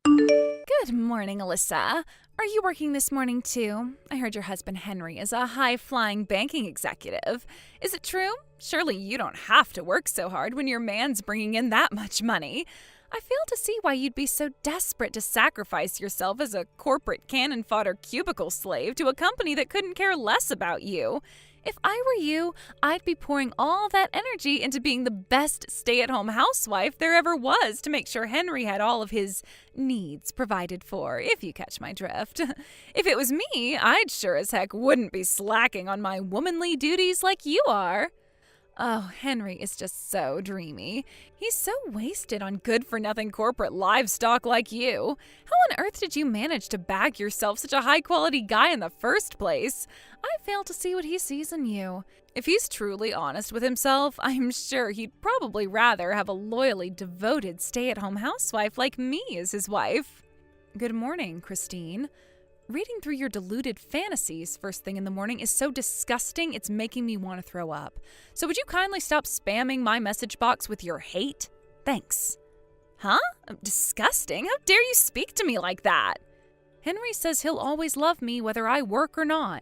Good morning, Alyssa. Are you working this morning too? I heard your husband Henry is a high-flying banking executive. Is it true? Surely you don't have to work so hard when your man's bringing in that much money. I fail to see why you'd be so desperate to sacrifice yourself as a corporate cannon fodder cubicle slave to a company that couldn't care less about you. If I were you, I'd be pouring all that energy into being the best stay-at-home housewife there ever was to make sure Henry had all of his needs provided for, if you catch my drift. If it was me, I'd sure as heck wouldn't be slacking on my womanly duties like you are. Oh, Henry is just so dreamy. He's so wasted on good-for-nothing corporate livestock like you. How on earth did you manage to bag yourself such a high-quality guy in the first place? I fail to see what he sees in you. If he's truly honest with himself, I'm sure he'd probably rather have a loyally devoted stay-at-home housewife like me as his wife. Good morning, Christine. Reading through your deluded fantasies first thing in the morning is so disgusting it's making me want to throw up. So would you kindly stop spamming my message box with your hate? Thanks. Huh? Disgusting? How dare you speak to me like that? Henry says he'll always love me whether I work or not.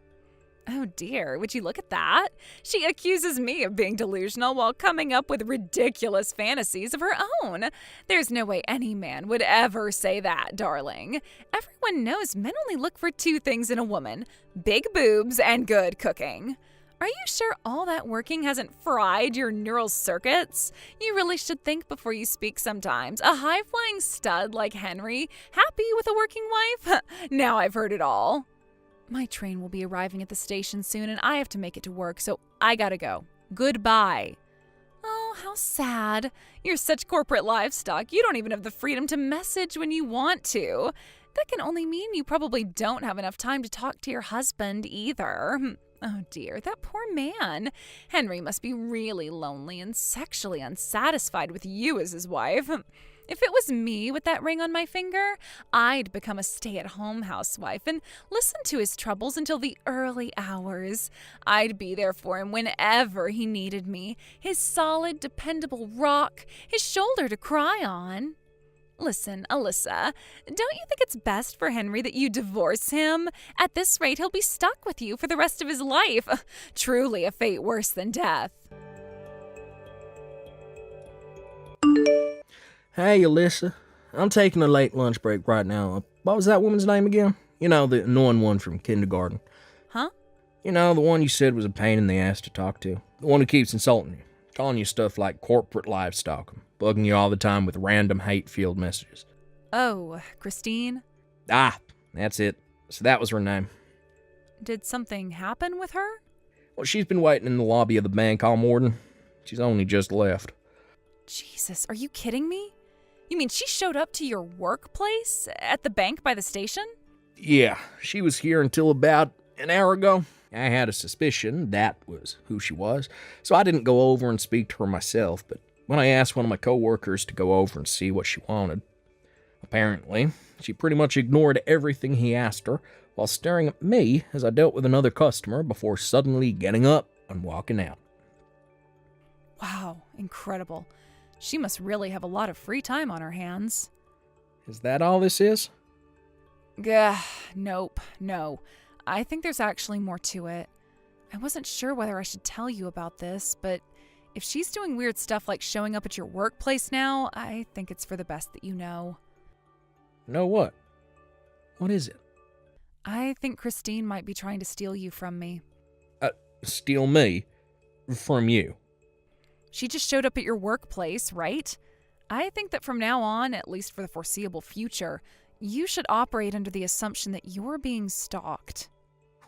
Oh dear, would you look at that? She accuses me of being delusional while coming up with ridiculous fantasies of her own. There's no way any man would ever say that, darling. Everyone knows men only look for two things in a woman: big boobs and good cooking. Are you sure all that working hasn't fried your neural circuits? You really should think before you speak sometimes. A high-flying stud like Henry, happy with a working wife? Now I've heard it all. My train will be arriving at the station soon and I have to make it to work, so I gotta go. Goodbye. Oh, how sad. You're such corporate livestock, you don't even have the freedom to message when you want to. That can only mean you probably don't have enough time to talk to your husband either. Oh dear, that poor man. Henry must be really lonely and sexually unsatisfied with you as his wife. If it was me with that ring on my finger, I'd become a stay-at-home housewife and listen to his troubles until the early hours. I'd be there for him whenever he needed me, his solid, dependable rock, his shoulder to cry on. Listen, Alyssa, don't you think it's best for Henry that you divorce him? At this rate, he'll be stuck with you for the rest of his life. Truly a fate worse than death. Hey, Alyssa. I'm taking a late lunch break right now. What was that woman's name again? You know, the annoying one from kindergarten. Huh? You know, the one you said was a pain in the ass to talk to. The one who keeps insulting you, calling you stuff like corporate livestock, bugging you all the time with random hate-filled messages. Oh, Christine? Ah, that's it. So that was her name. Did something happen with her? Well, she's been waiting in the lobby of the bank all morning. She's only just left. Jesus, are you kidding me? You mean she showed up to your workplace at the bank by the station? Yeah, she was here until about an hour ago. I had a suspicion that was who she was, so I didn't go over and speak to her myself, but when I asked one of my coworkers to go over and see what she wanted, apparently, she pretty much ignored everything he asked her while staring at me as I dealt with another customer before suddenly getting up and walking out. Wow, incredible. She must really have a lot of free time on her hands. Is that all this is? Gah, nope, no. I think there's actually more to it. I wasn't sure whether I should tell you about this, but if she's doing weird stuff like showing up at your workplace now, I think it's for the best that you know. Know what? What is it? I think Christine might be trying to steal you from me. Steal me? From you? She just showed up at your workplace, right? I think that from now on, at least for the foreseeable future, you should operate under the assumption that you're being stalked.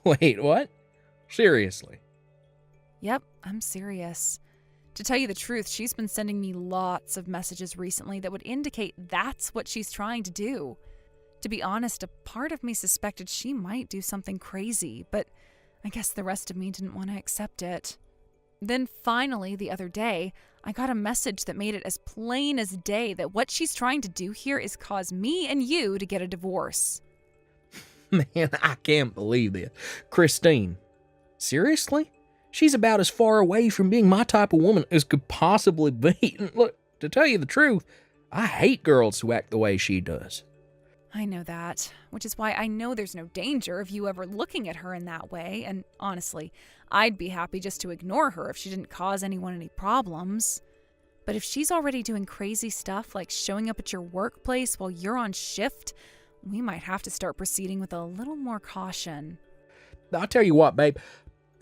Wait, what? Seriously? Yep, I'm serious. To tell you the truth, she's been sending me lots of messages recently that would indicate that's what she's trying to do. To be honest, a part of me suspected she might do something crazy, but I guess the rest of me didn't want to accept it. Then finally, the other day, I got a message that made it as plain as day that what she's trying to do here is cause me and you to get a divorce. Man, I can't believe this. Christine, seriously? She's about as far away from being my type of woman as could possibly be. Look, to tell you the truth, I hate girls who act the way she does. I know that, which is why I know there's no danger of you ever looking at her in that way, and honestly, I'd be happy just to ignore her if she didn't cause anyone any problems. But if she's already doing crazy stuff like showing up at your workplace while you're on shift, we might have to start proceeding with a little more caution. I'll tell you what, babe.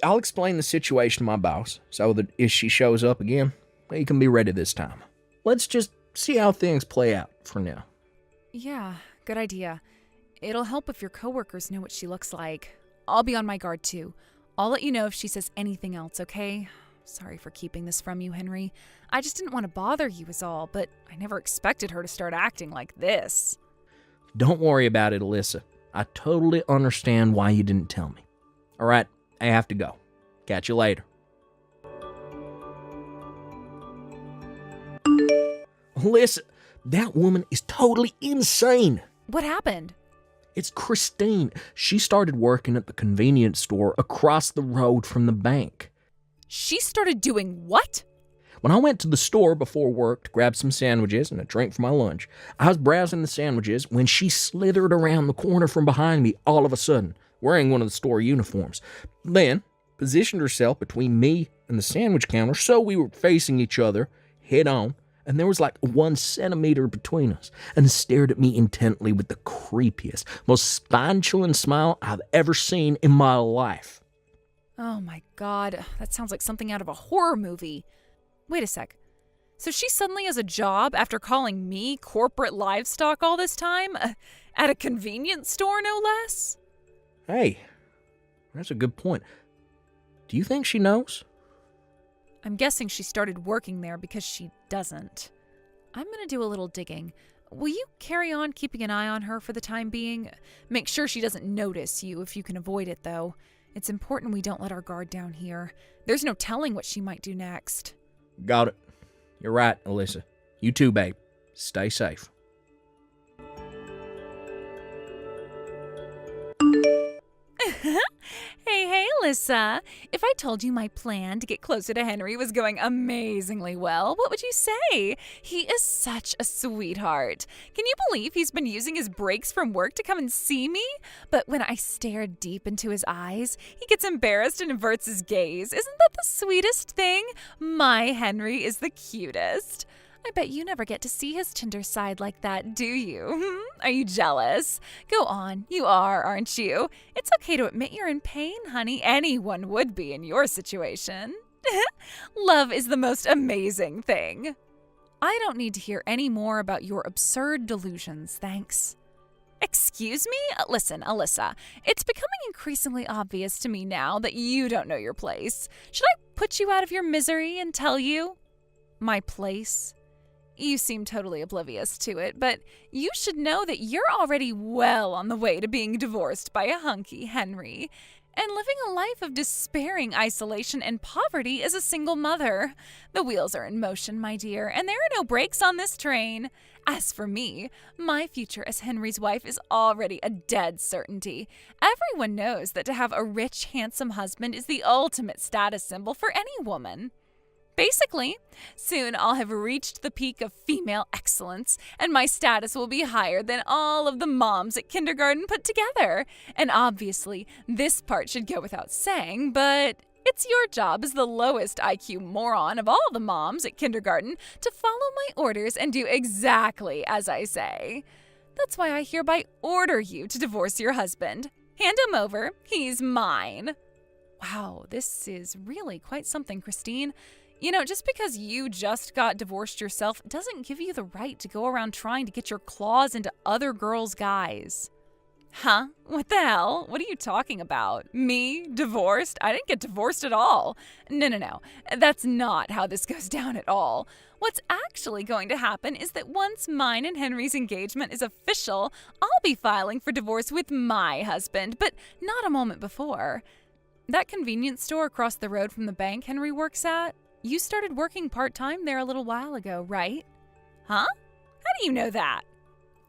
I'll explain the situation to my boss so that if she shows up again, he can be ready this time. Let's just see how things play out for now. Yeah, good idea. It'll help if your coworkers know what she looks like. I'll be on my guard too. I'll let you know if she says anything else, okay? Sorry for keeping this from you, Henry. I just didn't want to bother you is all, but I never expected her to start acting like this. Don't worry about it, Alyssa. I totally understand why you didn't tell me. All right, I have to go. Catch you later. Alyssa, that woman is totally insane. What happened? It's Christine. She started working at the convenience store across the road from the bank. She started doing what? When I went to the store before work to grab some sandwiches and a drink for my lunch, I was browsing the sandwiches when she slithered around the corner from behind me all of a sudden, wearing one of the store uniforms. Then positioned herself between me and the sandwich counter so we were facing each other head on, and there was like 1 centimeter between us, and stared at me intently with the creepiest, most spine-chilling smile I've ever seen in my life. Oh my God, that sounds like something out of a horror movie. Wait a sec. So she suddenly has a job after calling me corporate livestock all this time? At a convenience store, no less? Hey, that's a good point. Do you think she knows? I'm guessing she started working there because she doesn't. I'm going to do a little digging. Will you carry on keeping an eye on her for the time being? Make sure she doesn't notice you if you can avoid it, though. It's important we don't let our guard down here. There's no telling what she might do next. Got it. You're right, Alyssa. You too, babe. Stay safe. Hey, Alyssa. If I told you my plan to get closer to Henry was going amazingly well, what would you say? He is such a sweetheart. Can you believe he's been using his breaks from work to come and see me? But when I stare deep into his eyes, he gets embarrassed and averts his gaze. Isn't that the sweetest thing? My Henry is the cutest. I bet you never get to see his tender side like that, do you? Are you jealous? Go on, you are, aren't you? It's okay to admit you're in pain, honey. Anyone would be in your situation. Love is the most amazing thing. I don't need to hear any more about your absurd delusions, thanks. Excuse me? Listen, Alyssa, it's becoming increasingly obvious to me now that you don't know your place. Should I put you out of your misery and tell you? My place? You seem totally oblivious to it, but you should know that you're already well on the way to being divorced by a hunky Henry and living a life of despairing isolation and poverty as a single mother. The wheels are in motion, my dear, and there are no brakes on this train. As for me, my future as Henry's wife is already a dead certainty. Everyone knows that to have a rich, handsome husband is the ultimate status symbol for any woman. Basically, soon I'll have reached the peak of female excellence, and my status will be higher than all of the moms at kindergarten put together. And obviously, this part should go without saying, but it's your job as the lowest IQ moron of all the moms at kindergarten to follow my orders and do exactly as I say. That's why I hereby order you to divorce your husband. Hand him over. He's mine. Wow, this is really quite something, Christine. You know, just because you just got divorced yourself doesn't give you the right to go around trying to get your claws into other girls' guys. Huh? What the hell? What are you talking about? Me? Divorced? I didn't get divorced at all. No. That's not how this goes down at all. What's actually going to happen is that once mine and Henry's engagement is official, I'll be filing for divorce with my husband, but not a moment before. That convenience store across the road from the bank Henry works at? You started working part-time there a little while ago, right? Huh? How do you know that?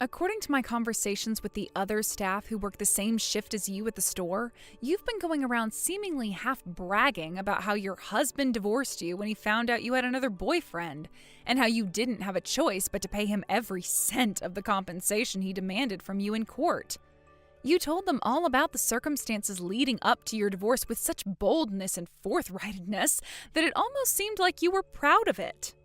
According to my conversations with the other staff who work the same shift as you at the store, you've been going around seemingly half bragging about how your husband divorced you when he found out you had another boyfriend, and how you didn't have a choice but to pay him every cent of the compensation he demanded from you in court. You told them all about the circumstances leading up to your divorce with such boldness and forthrightedness that it almost seemed like you were proud of it.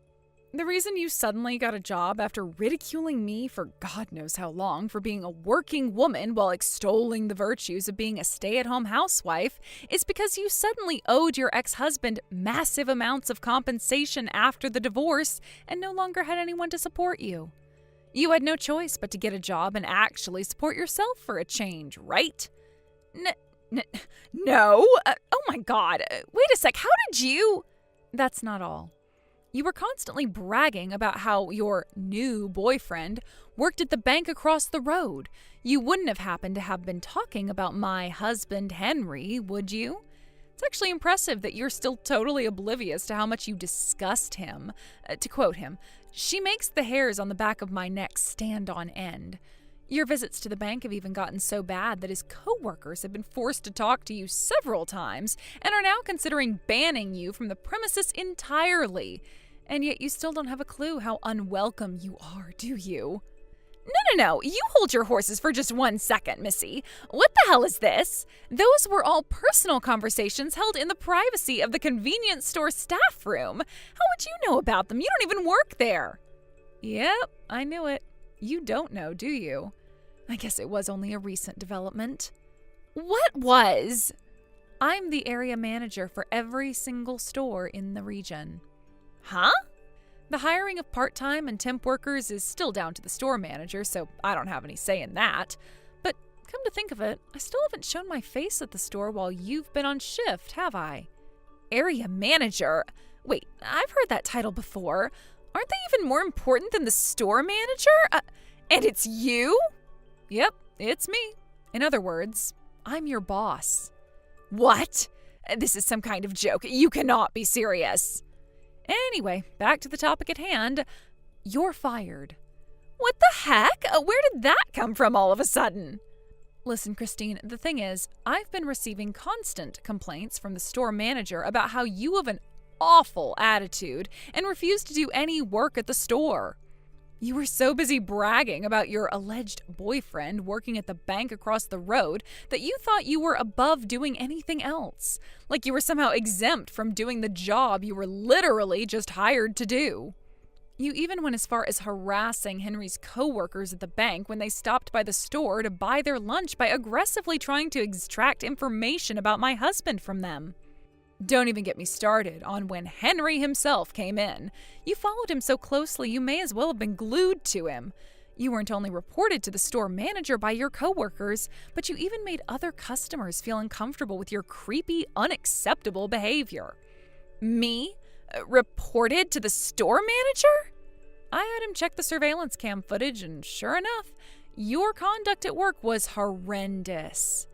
The reason you suddenly got a job after ridiculing me for God knows how long for being a working woman while extolling the virtues of being a stay-at-home housewife is because you suddenly owed your ex-husband massive amounts of compensation after the divorce and no longer had anyone to support you. You had no choice but to get a job and actually support yourself for a change, right? No. Oh my God. Wait a sec. How did you... That's not all. You were constantly bragging about how your new boyfriend worked at the bank across the road. You wouldn't have happened to have been talking about my husband, Henry, would you? It's actually impressive that you're still totally oblivious to how much you disgust him. To quote him, "She makes the hairs on the back of my neck stand on end." Your visits to the bank have even gotten so bad that his co-workers have been forced to talk to you several times and are now considering banning you from the premises entirely. And yet you still don't have a clue how unwelcome you are, do you? No. You hold your horses for just 1 second, Missy. What the hell is this? Those were all personal conversations held in the privacy of the convenience store staff room. How would you know about them? You don't even work there. Yep, I knew it. You don't know, do you? I guess it was only a recent development. What was? I'm the area manager for every single store in the region. Huh? The hiring of part-time and temp workers is still down to the store manager, so I don't have any say in that. But come to think of it, I still haven't shown my face at the store while you've been on shift, have I? Area manager? Wait, I've heard that title before. Aren't they even more important than the store manager? And it's you? Yep, it's me. In other words, I'm your boss. What? This is some kind of joke. You cannot be serious. Anyway, back to the topic at hand. You're fired. What the heck? Where did that come from all of a sudden? Listen, Christine, the thing is, I've been receiving constant complaints from the store manager about how you have an awful attitude and refuse to do any work at the store. You were so busy bragging about your alleged boyfriend working at the bank across the road that you thought you were above doing anything else, like you were somehow exempt from doing the job you were literally just hired to do. You even went as far as harassing Henry's co-workers at the bank when they stopped by the store to buy their lunch by aggressively trying to extract information about my husband from them. Don't even get me started on when Henry himself came in. You followed him so closely you may as well have been glued to him. You weren't only reported to the store manager by your coworkers, but you even made other customers feel uncomfortable with your creepy, unacceptable behavior. Me? Reported to the store manager? I had him check the surveillance cam footage, and sure enough, your conduct at work was horrendous.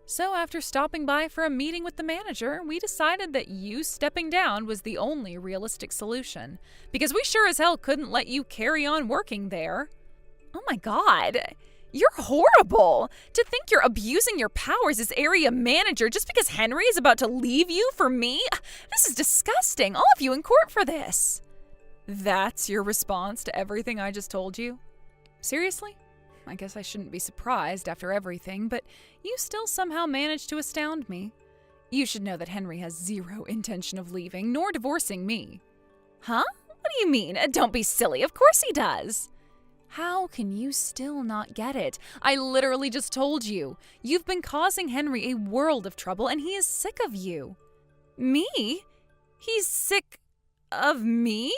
So after stopping by for a meeting with the manager, we decided that you stepping down was the only realistic solution, because we sure as hell couldn't let you carry on working there. Oh my God, you're horrible! To think you're abusing your powers as area manager just because Henry is about to leave you for me? This is disgusting, all of you in court for this. That's your response to everything I just told you? Seriously? I guess I shouldn't be surprised after everything, but you still somehow managed to astound me. You should know that Henry has zero intention of leaving, nor divorcing me. Huh? What do you mean? Don't be silly. Of course he does. How can you still not get it? I literally just told you. You've been causing Henry a world of trouble, and he is sick of you. Me? He's sick of me?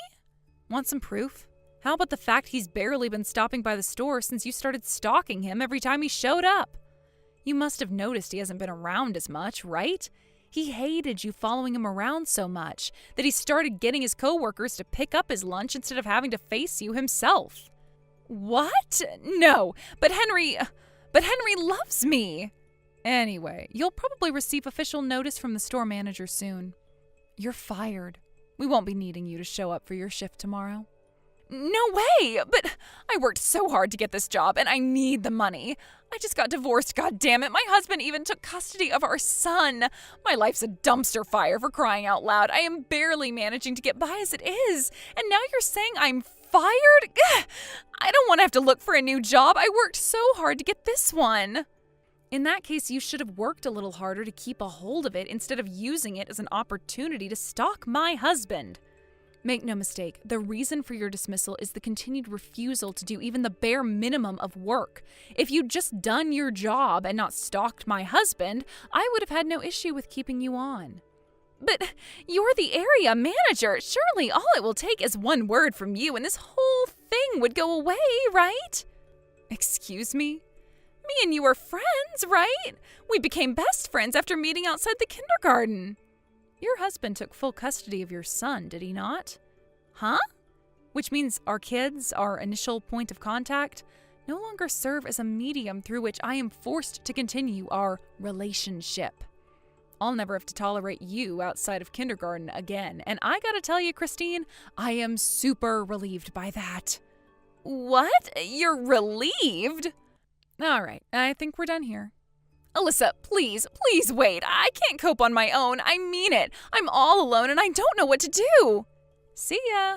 Want some proof? How about the fact he's barely been stopping by the store since you started stalking him every time he showed up? You must have noticed he hasn't been around as much, right? He hated you following him around so much that he started getting his coworkers to pick up his lunch instead of having to face you himself. What? No, but Henry loves me. Anyway, you'll probably receive official notice from the store manager soon. You're fired. We won't be needing you to show up for your shift tomorrow. No way! But I worked so hard to get this job, and I need the money. I just got divorced, goddammit. My husband even took custody of our son. My life's a dumpster fire, for crying out loud. I am barely managing to get by as it is. And now you're saying I'm fired? Ugh, I don't want to have to look for a new job. I worked so hard to get this one. In that case, you should have worked a little harder to keep a hold of it instead of using it as an opportunity to stalk my husband. Make no mistake, the reason for your dismissal is the continued refusal to do even the bare minimum of work. If you'd just done your job and not stalked my husband, I would have had no issue with keeping you on. But you're the area manager. Surely all it will take is one word from you and this whole thing would go away, right? Excuse me? Me and you were friends, right? We became best friends after meeting outside the kindergarten. Your husband took full custody of your son, did he not? Huh? Which means our kids, our initial point of contact, no longer serve as a medium through which I am forced to continue our relationship. I'll never have to tolerate you outside of kindergarten again, and I gotta tell you, Christine, I am super relieved by that. What? You're relieved? All right, I think we're done here. Alyssa, please wait. I can't cope on my own. I mean it. I'm all alone and I don't know what to do. See ya.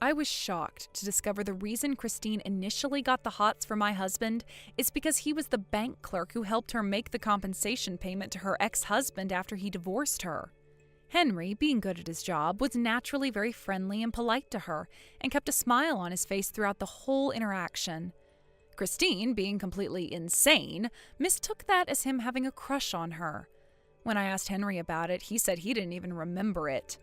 I was shocked to discover the reason Christine initially got the hots for my husband is because he was the bank clerk who helped her make the compensation payment to her ex-husband after he divorced her. Henry, being good at his job, was naturally very friendly and polite to her and kept a smile on his face throughout the whole interaction. Christine, being completely insane, mistook that as him having a crush on her. When I asked Henry about it, he said he didn't even remember it.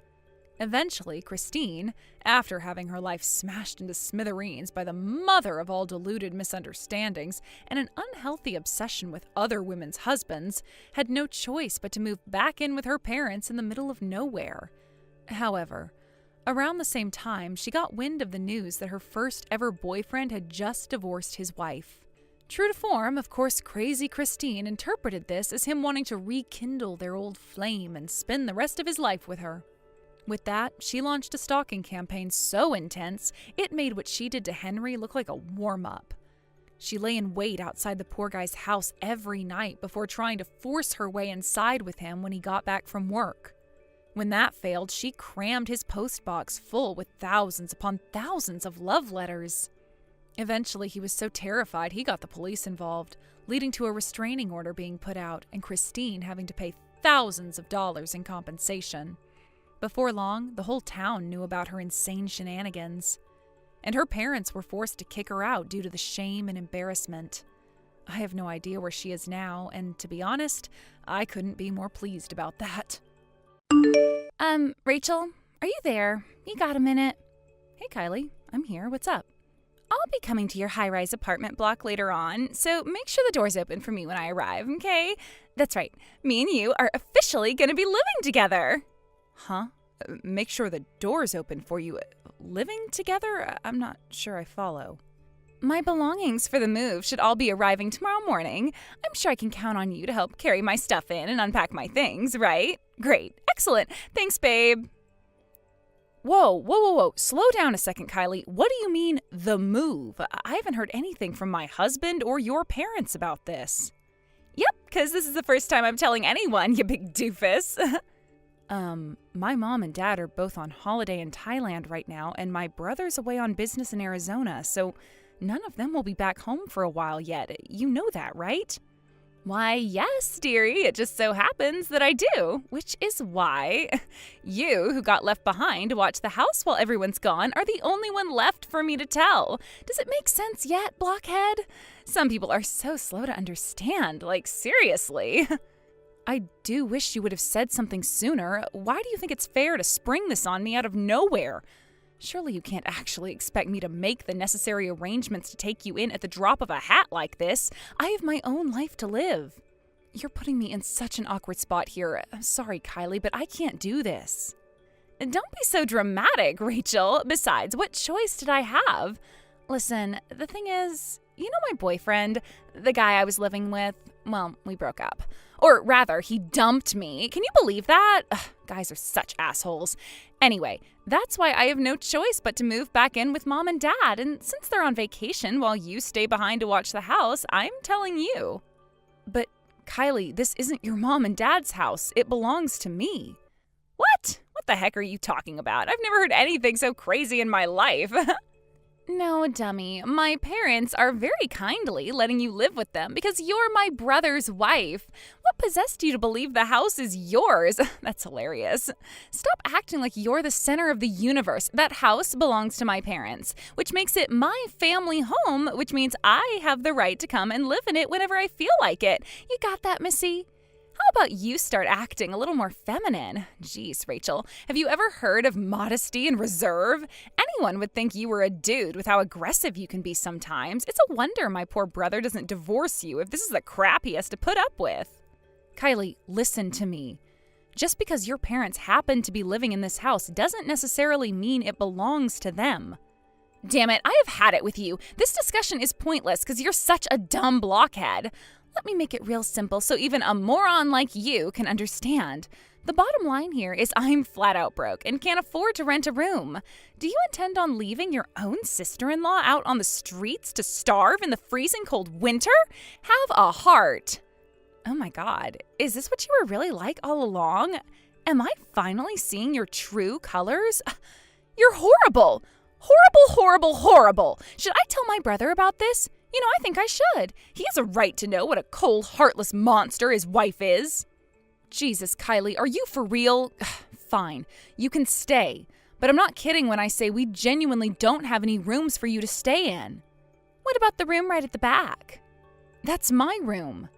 Eventually, Christine, after having her life smashed into smithereens by the mother of all deluded misunderstandings and an unhealthy obsession with other women's husbands, had no choice but to move back in with her parents in the middle of nowhere. However, around the same time, she got wind of the news that her first ever boyfriend had just divorced his wife. True to form, of course, crazy Christine interpreted this as him wanting to rekindle their old flame and spend the rest of his life with her. With that, she launched a stalking campaign so intense, it made what she did to Henry look like a warm-up. She lay in wait outside the poor guy's house every night before trying to force her way inside with him when he got back from work. When that failed, she crammed his postbox full with thousands upon thousands of love letters. Eventually, he was so terrified he got the police involved, leading to a restraining order being put out and Christine having to pay thousands of dollars in compensation. Before long, the whole town knew about her insane shenanigans, and her parents were forced to kick her out due to the shame and embarrassment. I have no idea where she is now, and to be honest, I couldn't be more pleased about that. Rachel, are you there? You got a minute? Hey, Kylie, I'm here. What's up? I'll be coming to your high-rise apartment block later on, so make sure the door's open for me when I arrive, okay? That's right, me and you are officially gonna be living together. Huh? Make sure the door's open for you. Living together? I'm not sure I follow. My belongings for the move should all be arriving tomorrow morning. I'm sure I can count on you to help carry my stuff in and unpack my things, right? Great. Excellent. Thanks, babe. Whoa. Slow down a second, Kylie. What do you mean, the move? I haven't heard anything from my husband or your parents about this. Yep, because this is the first time I'm telling anyone, you big doofus. My mom and dad are both on holiday in Thailand right now, and my brother's away on business in Arizona, so none of them will be back home for a while yet. You know that, right? Why, yes, dearie. It just so happens that I do, which is why you, who got left behind to watch the house while everyone's gone, are the only one left for me to tell. Does it make sense yet, blockhead? Some people are so slow to understand, like seriously. I do wish you would have said something sooner. Why do you think it's fair to spring this on me out of nowhere? Surely you can't actually expect me to make the necessary arrangements to take you in at the drop of a hat like this. I have my own life to live. You're putting me in such an awkward spot here. I'm sorry, Kylie, but I can't do this. Don't be so dramatic, Rachel. Besides, what choice did I have? Listen, the thing is, you know my boyfriend, the guy I was living with? Well, we broke up. Or rather, he dumped me. Can you believe that? Ugh, guys are such assholes. Anyway, that's why I have no choice but to move back in with Mom and Dad. And since they're on vacation while you stay behind to watch the house, I'm telling you. But Kylie, this isn't your mom and dad's house. It belongs to me. What? What the heck are you talking about? I've never heard anything so crazy in my life. No, dummy. My parents are very kindly letting you live with them because you're my brother's wife. What possessed you to believe the house is yours? That's hilarious. Stop acting like you're the center of the universe. That house belongs to my parents, which makes it my family home, which means I have the right to come and live in it whenever I feel like it. You got that, Missy? How about you start acting a little more feminine? Jeez, Rachel, have you ever heard of modesty and reserve? Anyone would think you were a dude with how aggressive you can be sometimes. It's a wonder my poor brother doesn't divorce you if this is the crap he has to put up with. Kylie, listen to me. Just because your parents happen to be living in this house doesn't necessarily mean it belongs to them. Damn it, I have had it with you. This discussion is pointless because you're such a dumb blockhead. Let me make it real simple so even a moron like you can understand. The bottom line here is I'm flat out broke and can't afford to rent a room. Do you intend on leaving your own sister-in-law out on the streets to starve in the freezing cold winter? Have a heart. Oh my God, is this what you were really like all along? Am I finally seeing your true colors? You're horrible. Horrible, horrible, horrible. Should I tell my brother about this? You know, I think I should. He has a right to know what a cold, heartless monster his wife is. Jesus, Kylie, are you for real? Fine, you can stay. But I'm not kidding when I say we genuinely don't have any rooms for you to stay in. What about the room right at the back? That's my room.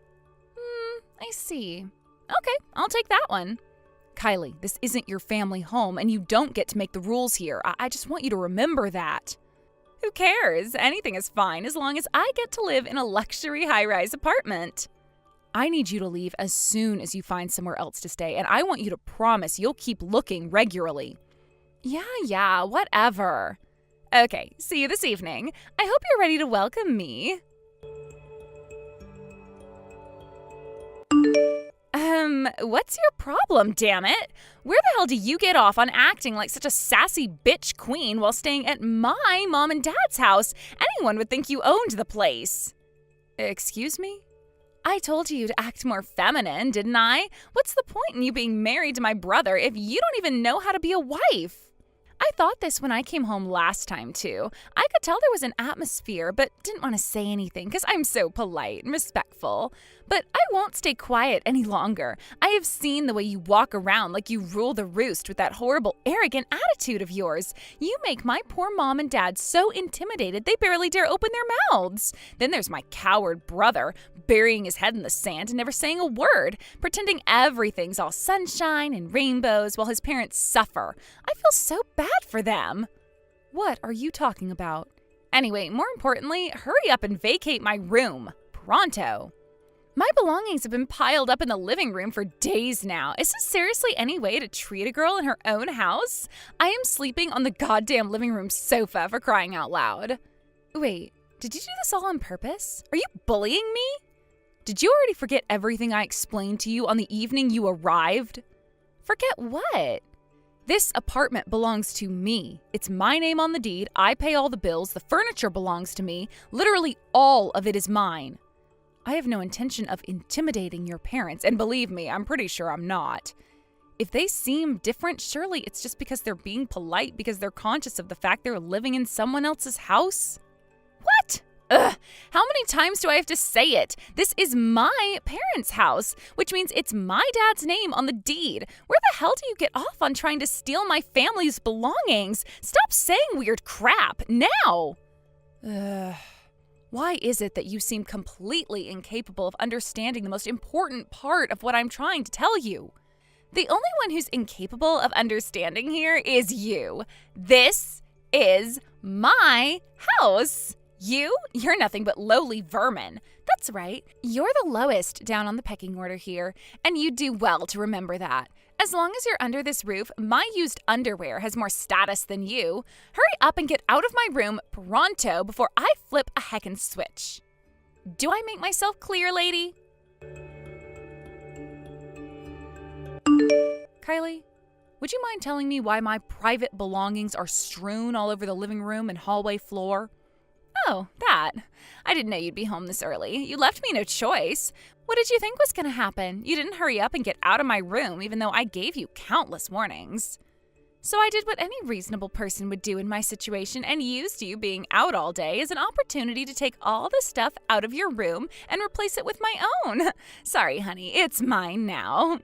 I see. Okay, I'll take that one. Kylie, this isn't your family home, and you don't get to make the rules here. I just want you to remember that. Who cares? Anything is fine as long as I get to live in a luxury high-rise apartment. I need you to leave as soon as you find somewhere else to stay, and I want you to promise you'll keep looking regularly. Yeah, whatever. Okay, see you this evening. I hope you're ready to welcome me. What's your problem, damn it? Where the hell do you get off on acting like such a sassy bitch queen while staying at my mom and dad's house? Anyone would think you owned the place. Excuse me? I told you to act more feminine, didn't I? What's the point in you being married to my brother if you don't even know how to be a wife? I thought this when I came home last time, too. I could tell there was an atmosphere, but didn't want to say anything because I'm so polite and respectful. But I won't stay quiet any longer. I have seen the way you walk around like you rule the roost with that horrible, arrogant attitude of yours. You make my poor mom and dad so intimidated they barely dare open their mouths. Then there's my coward brother, burying his head in the sand and never saying a word, pretending everything's all sunshine and rainbows while his parents suffer. I feel so bad for them. What are you talking about? Anyway, more importantly, hurry up and vacate my room. Pronto. My belongings have been piled up in the living room for days now. Is this seriously any way to treat a girl in her own house? I am sleeping on the goddamn living room sofa, for crying out loud. Wait, did you do this all on purpose? Are you bullying me? Did you already forget everything I explained to you on the evening you arrived? Forget what? This apartment belongs to me. It's my name on the deed. I pay all the bills. The furniture belongs to me. Literally all of it is mine. I have no intention of intimidating your parents, and believe me, I'm pretty sure I'm not. If they seem different, surely it's just because they're being polite because they're conscious of the fact they're living in someone else's house? What? Ugh, how many times do I have to say it? This is my parents' house, which means it's my dad's name on the deed. Where the hell do you get off on trying to steal my family's belongings? Stop saying weird crap, now! Ugh. Why is it that you seem completely incapable of understanding the most important part of what I'm trying to tell you? The only one who's incapable of understanding here is you. This is my house. You're nothing but lowly vermin. That's right, you're the lowest down on the pecking order here, and you do well to remember that. As long as you're under this roof, my used underwear has more status than you. Hurry up and get out of my room pronto before I flip a heckin' switch. Do I make myself clear, lady? Kylie, would you mind telling me why my private belongings are strewn all over the living room and hallway floor? Oh, that. I didn't know you'd be home this early. You left me no choice. What did you think was going to happen? You didn't hurry up and get out of my room, even though I gave you countless warnings. So I did what any reasonable person would do in my situation and used you being out all day as an opportunity to take all the stuff out of your room and replace it with my own. Sorry, honey, it's mine now.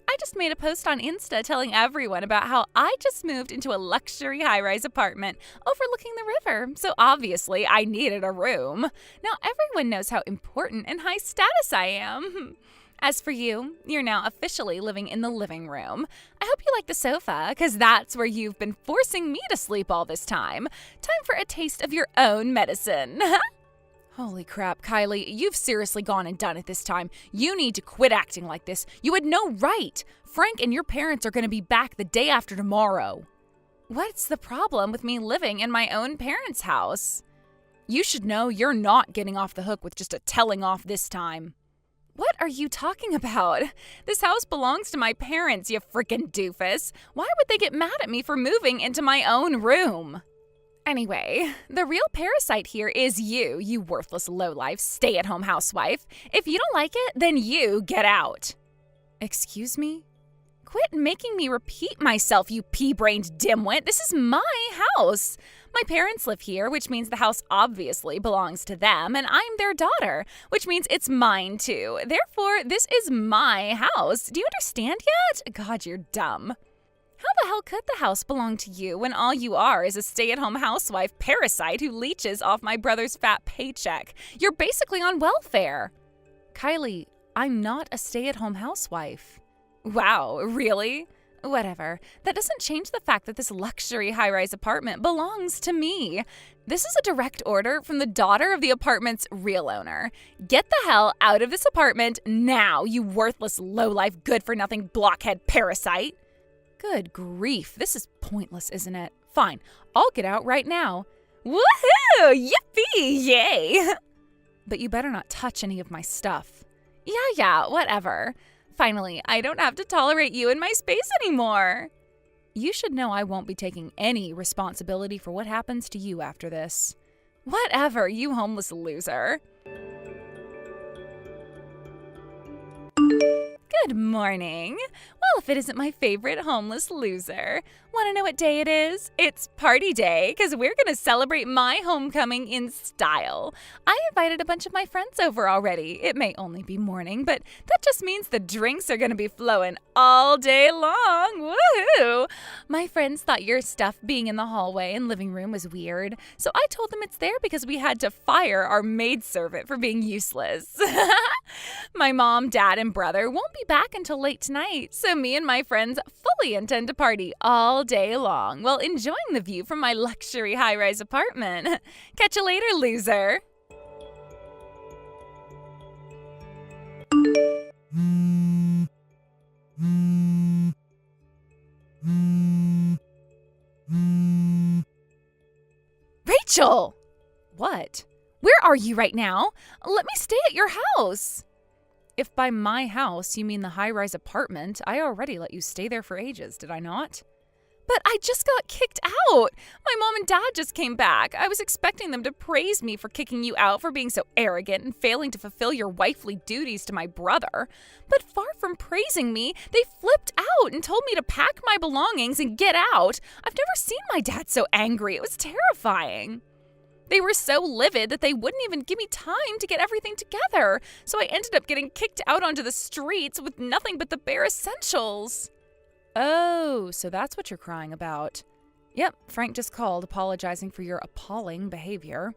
I just made a post on Insta telling everyone about how I just moved into a luxury high-rise apartment overlooking the river, so obviously I needed a room. Now everyone knows how important and high status I am. As for you, you're now officially living in the living room. I hope you like the sofa, because that's where you've been forcing me to sleep all this time. Time for a taste of your own medicine. Holy crap, Kylie, you've seriously gone and done it this time. You need to quit acting like this. You had no right. Frank and your parents are going to be back the day after tomorrow. What's the problem with me living in my own parents' house? You should know you're not getting off the hook with just a telling off this time. What are you talking about? This house belongs to my parents, you frickin' doofus. Why would they get mad at me for moving into my own room? Anyway, the real parasite here is you worthless lowlife stay-at-home housewife. If you don't like it, then you get out. Excuse me? Quit making me repeat myself, you pea-brained dimwit. This is my house. My parents live here, which means the house obviously belongs to them, and I'm their daughter, which means it's mine too. Therefore, this is my house. Do you understand yet? God, you're dumb. How the hell could the house belong to you when all you are is a stay-at-home housewife parasite who leeches off my brother's fat paycheck? You're basically on welfare. Kylie, I'm not a stay-at-home housewife. Wow, really? Whatever. That doesn't change the fact that this luxury high-rise apartment belongs to me. This is a direct order from the daughter of the apartment's real owner. Get the hell out of this apartment now, you worthless lowlife good-for-nothing blockhead parasite. Good grief, this is pointless, isn't it? Fine, I'll get out right now. Woohoo! Yippee! Yay! But you better not touch any of my stuff. Yeah, whatever. Finally, I don't have to tolerate you in my space anymore. You should know I won't be taking any responsibility for what happens to you after this. Whatever, you homeless loser. Good morning. Well, if it isn't my favorite homeless loser. Want to know what day it is? It's party day, because we're going to celebrate my homecoming in style. I invited a bunch of my friends over already. It may only be morning, but that just means the drinks are going to be flowing all day long. Woohoo! My friends thought your stuff being in the hallway and living room was weird, so I told them it's there because we had to fire our maidservant for being useless. My mom, dad, and brother won't be back until late tonight, so me and my friends fully intend to party all day long while enjoying the view from my luxury high-rise apartment. Catch you later, loser. Rachel! What? Where are you right now? Let me stay at your house. If by my house you mean the high-rise apartment, I already let you stay there for ages, did I not? But I just got kicked out. My mom and dad just came back. I was expecting them to praise me for kicking you out for being so arrogant and failing to fulfill your wifely duties to my brother. But far from praising me, they flipped out and told me to pack my belongings and get out. I've never seen my dad so angry. It was terrifying. They were so livid that they wouldn't even give me time to get everything together. So I ended up getting kicked out onto the streets with nothing but the bare essentials. Oh, so that's what you're crying about. Yep, Frank just called apologizing for your appalling behavior.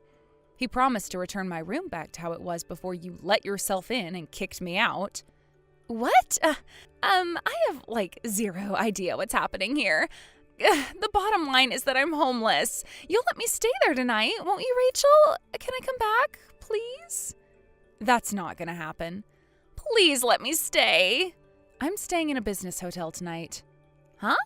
He promised to return my room back to how it was before you let yourself in and kicked me out. What? I have, zero idea what's happening here. The bottom line is that I'm homeless. You'll let me stay there tonight, won't you, Rachel? Can I come back, please? That's not gonna happen. Please let me stay. I'm staying in a business hotel tonight. Huh?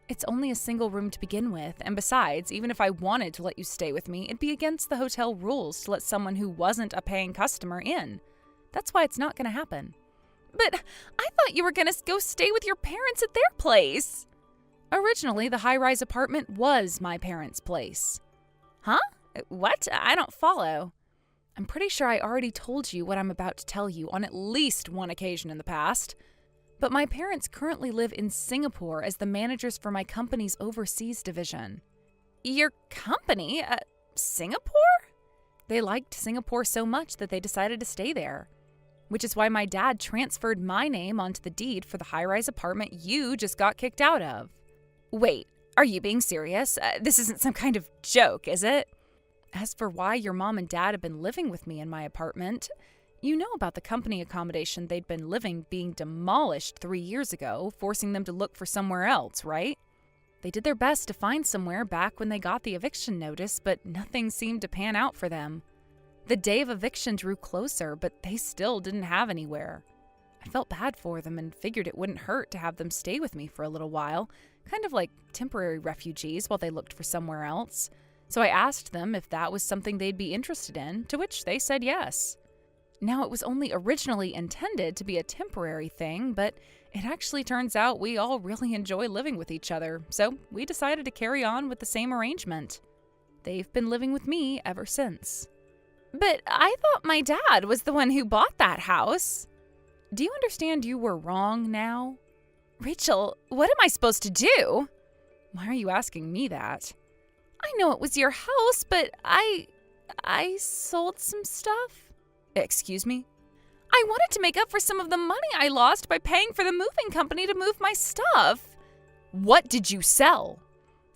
It's only a single room to begin with, and besides, even if I wanted to let you stay with me, it'd be against the hotel rules to let someone who wasn't a paying customer in. That's why it's not gonna happen. But I thought you were gonna go stay with your parents at their place. Originally, the high-rise apartment was my parents' place. Huh? What? I don't follow. I'm pretty sure I already told you what I'm about to tell you on at least one occasion in the past. But my parents currently live in Singapore as the managers for my company's overseas division. Your company? Singapore? They liked Singapore so much that they decided to stay there. Which is why my dad transferred my name onto the deed for the high-rise apartment you just got kicked out of. Wait, are you being serious? This isn't some kind of joke, is it? As for why your mom and dad have been living with me in my apartment, you know about the company accommodation they'd been living being demolished 3 years ago, forcing them to look for somewhere else, right? They did their best to find somewhere back when they got the eviction notice, but nothing seemed to pan out for them. The day of eviction drew closer, but they still didn't have anywhere. I felt bad for them and figured it wouldn't hurt to have them stay with me for a little while, kind of like temporary refugees while they looked for somewhere else. So I asked them if that was something they'd be interested in, to which they said yes. Now, it was only originally intended to be a temporary thing, but it actually turns out we all really enjoy living with each other, so we decided to carry on with the same arrangement. They've been living with me ever since. But I thought my dad was the one who bought that house. Do you understand you were wrong now? Rachel, what am I supposed to do? Why are you asking me that? I know it was your house, but I sold some stuff. Excuse me? I wanted to make up for some of the money I lost by paying for the moving company to move my stuff. What did you sell?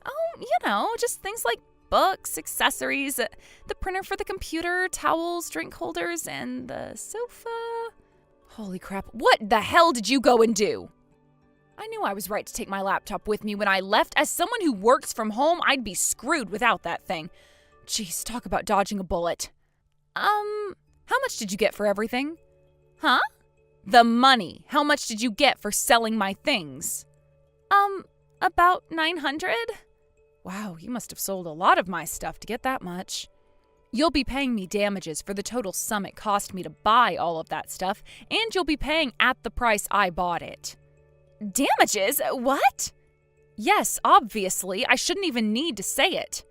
Oh, just things like books, accessories, the printer for the computer, towels, drink holders, and the sofa. Holy crap, what the hell did you go and do? I knew I was right to take my laptop with me when I left. As someone who works from home, I'd be screwed without that thing. Jeez, talk about dodging a bullet. How much did you get for everything? Huh? The money. How much did you get for selling my things? About 900? Wow, you must have sold a lot of my stuff to get that much. You'll be paying me damages for the total sum it cost me to buy all of that stuff, and you'll be paying at the price I bought it. Damages? What? Yes, obviously. I shouldn't even need to say it.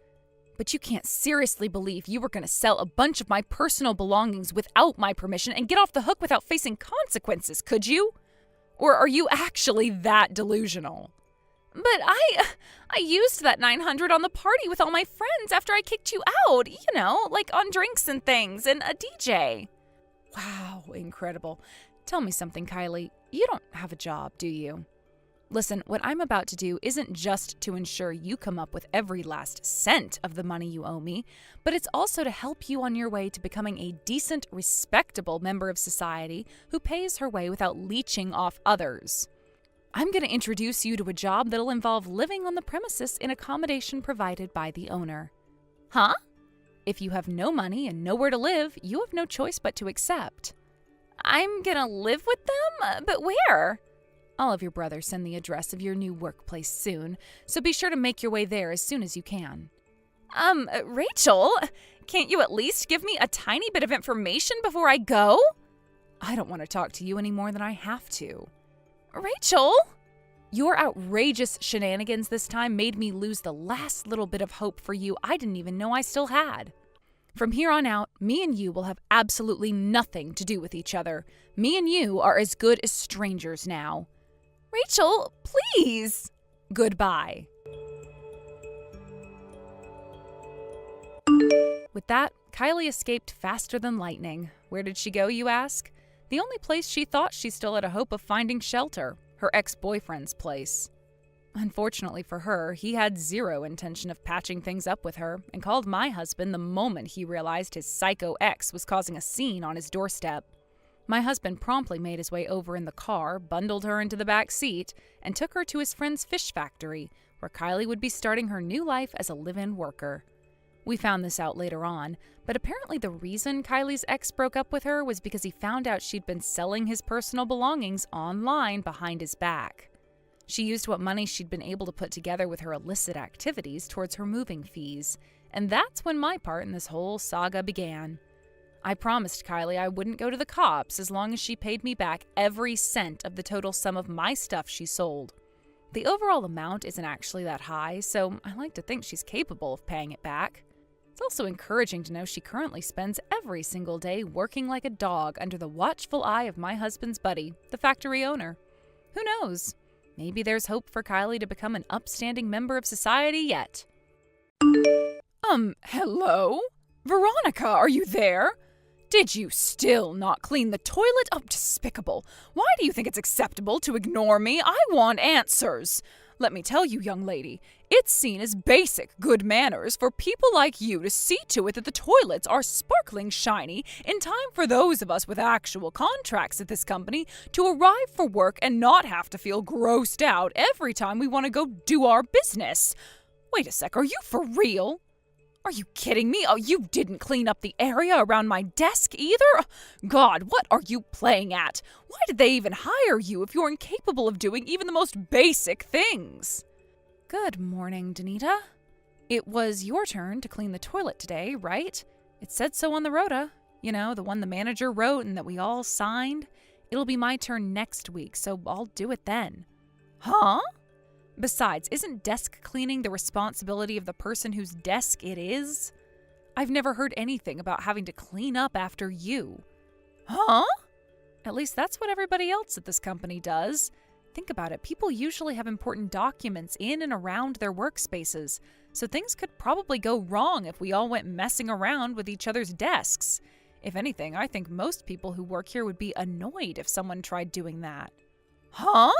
But you can't seriously believe you were going to sell a bunch of my personal belongings without my permission and get off the hook without facing consequences, could you? Or are you actually that delusional? But I used that 900 on the party with all my friends after I kicked you out, like on drinks and things and a DJ. Wow, incredible. Tell me something, Kylie. You don't have a job, do you? Listen, what I'm about to do isn't just to ensure you come up with every last cent of the money you owe me, but it's also to help you on your way to becoming a decent, respectable member of society who pays her way without leeching off others. I'm going to introduce you to a job that'll involve living on the premises in accommodation provided by the owner. Huh? If you have no money and nowhere to live, you have no choice but to accept. I'm going to live with them? But where? All of your brothers send the address of your new workplace soon, so be sure to make your way there as soon as you can. Rachel, can't you at least give me a tiny bit of information before I go? I don't want to talk to you any more than I have to. Rachel? Your outrageous shenanigans this time made me lose the last little bit of hope for you I didn't even know I still had. From here on out, me and you will have absolutely nothing to do with each other. Me and you are as good as strangers now. Rachel, please. Goodbye. With that, Kylie escaped faster than lightning. Where did she go, you ask? The only place she thought she still had a hope of finding shelter, her ex-boyfriend's place. Unfortunately for her, he had zero intention of patching things up with her and called my husband the moment he realized his psycho ex was causing a scene on his doorstep. My husband promptly made his way over in the car, bundled her into the back seat, and took her to his friend's fish factory, where Kylie would be starting her new life as a live-in worker. We found this out later on, but apparently the reason Kylie's ex broke up with her was because he found out she'd been selling his personal belongings online behind his back. She used what money she'd been able to put together with her illicit activities towards her moving fees, and that's when my part in this whole saga began. I promised Kylie I wouldn't go to the cops as long as she paid me back every cent of the total sum of my stuff she sold. The overall amount isn't actually that high, so I like to think she's capable of paying it back. It's also encouraging to know she currently spends every single day working like a dog under the watchful eye of my husband's buddy, the factory owner. Who knows? Maybe there's hope for Kylie to become an upstanding member of society yet. Hello? Veronica, are you there? Did you still not clean the toilet? Oh, despicable. Why do you think it's acceptable to ignore me? I want answers. Let me tell you, young lady, it's seen as basic good manners for people like you to see to it that the toilets are sparkling shiny in time for those of us with actual contracts at this company to arrive for work and not have to feel grossed out every time we want to go do our business. Wait a sec, are you for real? Are you kidding me? Oh, you didn't clean up the area around my desk either? God, what are you playing at? Why did they even hire you if you're incapable of doing even the most basic things? Good morning, Danita. It was your turn to clean the toilet today, right? It said so on the rota. You know, the one the manager wrote and that we all signed. It'll be my turn next week, so I'll do it then. Huh? Besides, isn't desk cleaning the responsibility of the person whose desk it is? I've never heard anything about having to clean up after you. Huh? At least that's what everybody else at this company does. Think about it, people usually have important documents in and around their workspaces, so things could probably go wrong if we all went messing around with each other's desks. If anything, I think most people who work here would be annoyed if someone tried doing that. Huh?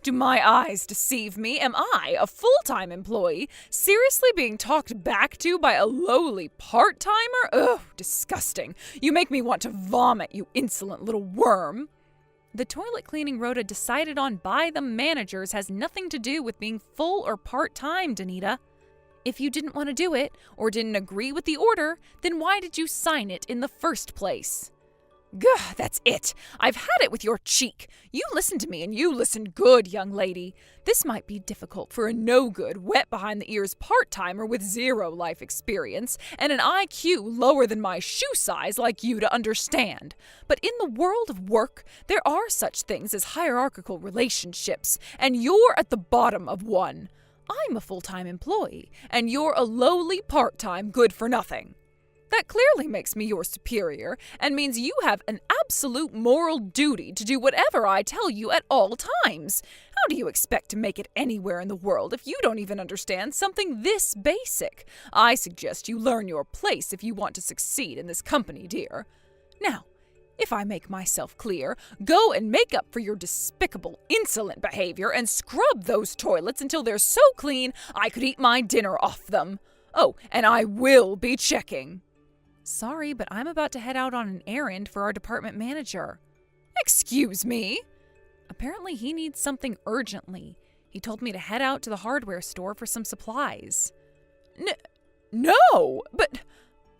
Do my eyes deceive me? Am I, a full-time employee, seriously being talked back to by a lowly part-timer? Ugh, disgusting. You make me want to vomit, you insolent little worm. The toilet cleaning rota decided on by the managers has nothing to do with being full or part-time, Danita. If you didn't want to do it, or didn't agree with the order, then why did you sign it in the first place? Gah, that's it. I've had it with your cheek. You listen to me, and you listen good, young lady. This might be difficult for a no-good, wet-behind-the-ears part-timer with zero life experience and an IQ lower than my shoe size like you to understand. But in the world of work, there are such things as hierarchical relationships, and you're at the bottom of one. I'm a full-time employee, and you're a lowly part-time good-for-nothing. That clearly makes me your superior and means you have an absolute moral duty to do whatever I tell you at all times. How do you expect to make it anywhere in the world if you don't even understand something this basic? I suggest you learn your place if you want to succeed in this company, dear. Now, if I make myself clear, go and make up for your despicable, insolent behavior and scrub those toilets until they're so clean I could eat my dinner off them. Oh, and I will be checking. Sorry, but I'm about to head out on an errand for our department manager. Excuse me? Apparently he needs something urgently. He told me to head out to the hardware store for some supplies. No, but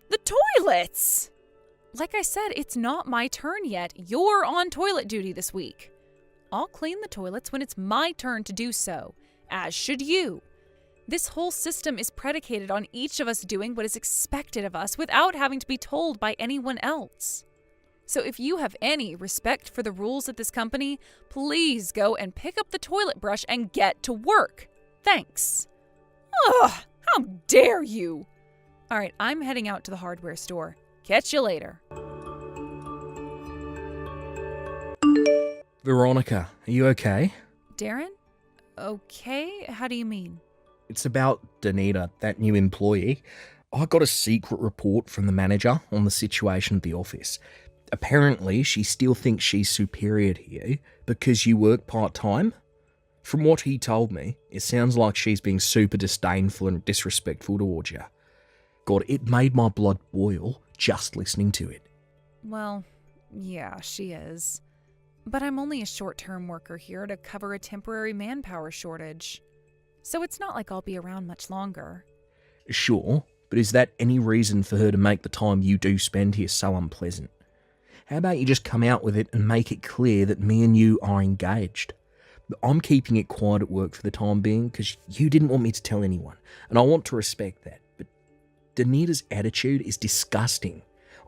the toilets! Like I said, it's not my turn yet. You're on toilet duty this week. I'll clean the toilets when it's my turn to do so, as should you. This whole system is predicated on each of us doing what is expected of us without having to be told by anyone else. So if you have any respect for the rules at this company, please go and pick up the toilet brush and get to work. Thanks. Ugh, how dare you! All right, I'm heading out to the hardware store. Catch you later. Veronica, are you okay? Darren? Okay? How do you mean? It's about Danita, that new employee. I got a secret report from the manager on the situation at the office. Apparently, she still thinks she's superior to you because you work part-time. From what he told me, it sounds like she's being super disdainful and disrespectful towards you. God, it made my blood boil just listening to it. Well, yeah, she is. But I'm only a short-term worker here to cover a temporary manpower shortage. So it's not like I'll be around much longer. Sure, but is that any reason for her to make the time you do spend here so unpleasant? How about you just come out with it and make it clear that me and you are engaged? I'm keeping it quiet at work for the time being because you didn't want me to tell anyone, and I want to respect that. But Danita's attitude is disgusting.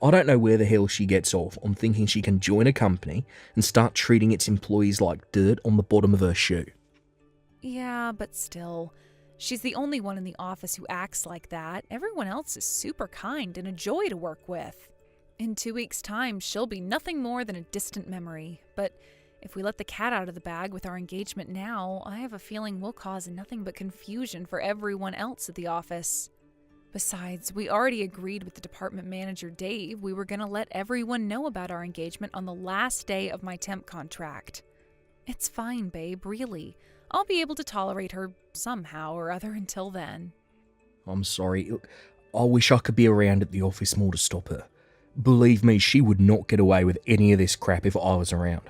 I don't know where the hell she gets off on thinking she can join a company and start treating its employees like dirt on the bottom of her shoe. Yeah, but still, she's the only one in the office who acts like that. Everyone else is super kind and a joy to work with. In 2 weeks' time, she'll be nothing more than a distant memory. But if we let the cat out of the bag with our engagement now, I have a feeling we'll cause nothing but confusion for everyone else at the office. Besides, we already agreed with the department manager, Dave, we were going to let everyone know about our engagement on the last day of my temp contract. It's fine, babe, really. I'll be able to tolerate her somehow or other until then. I'm sorry. I wish I could be around at the office more to stop her. Believe me, she would not get away with any of this crap if I was around.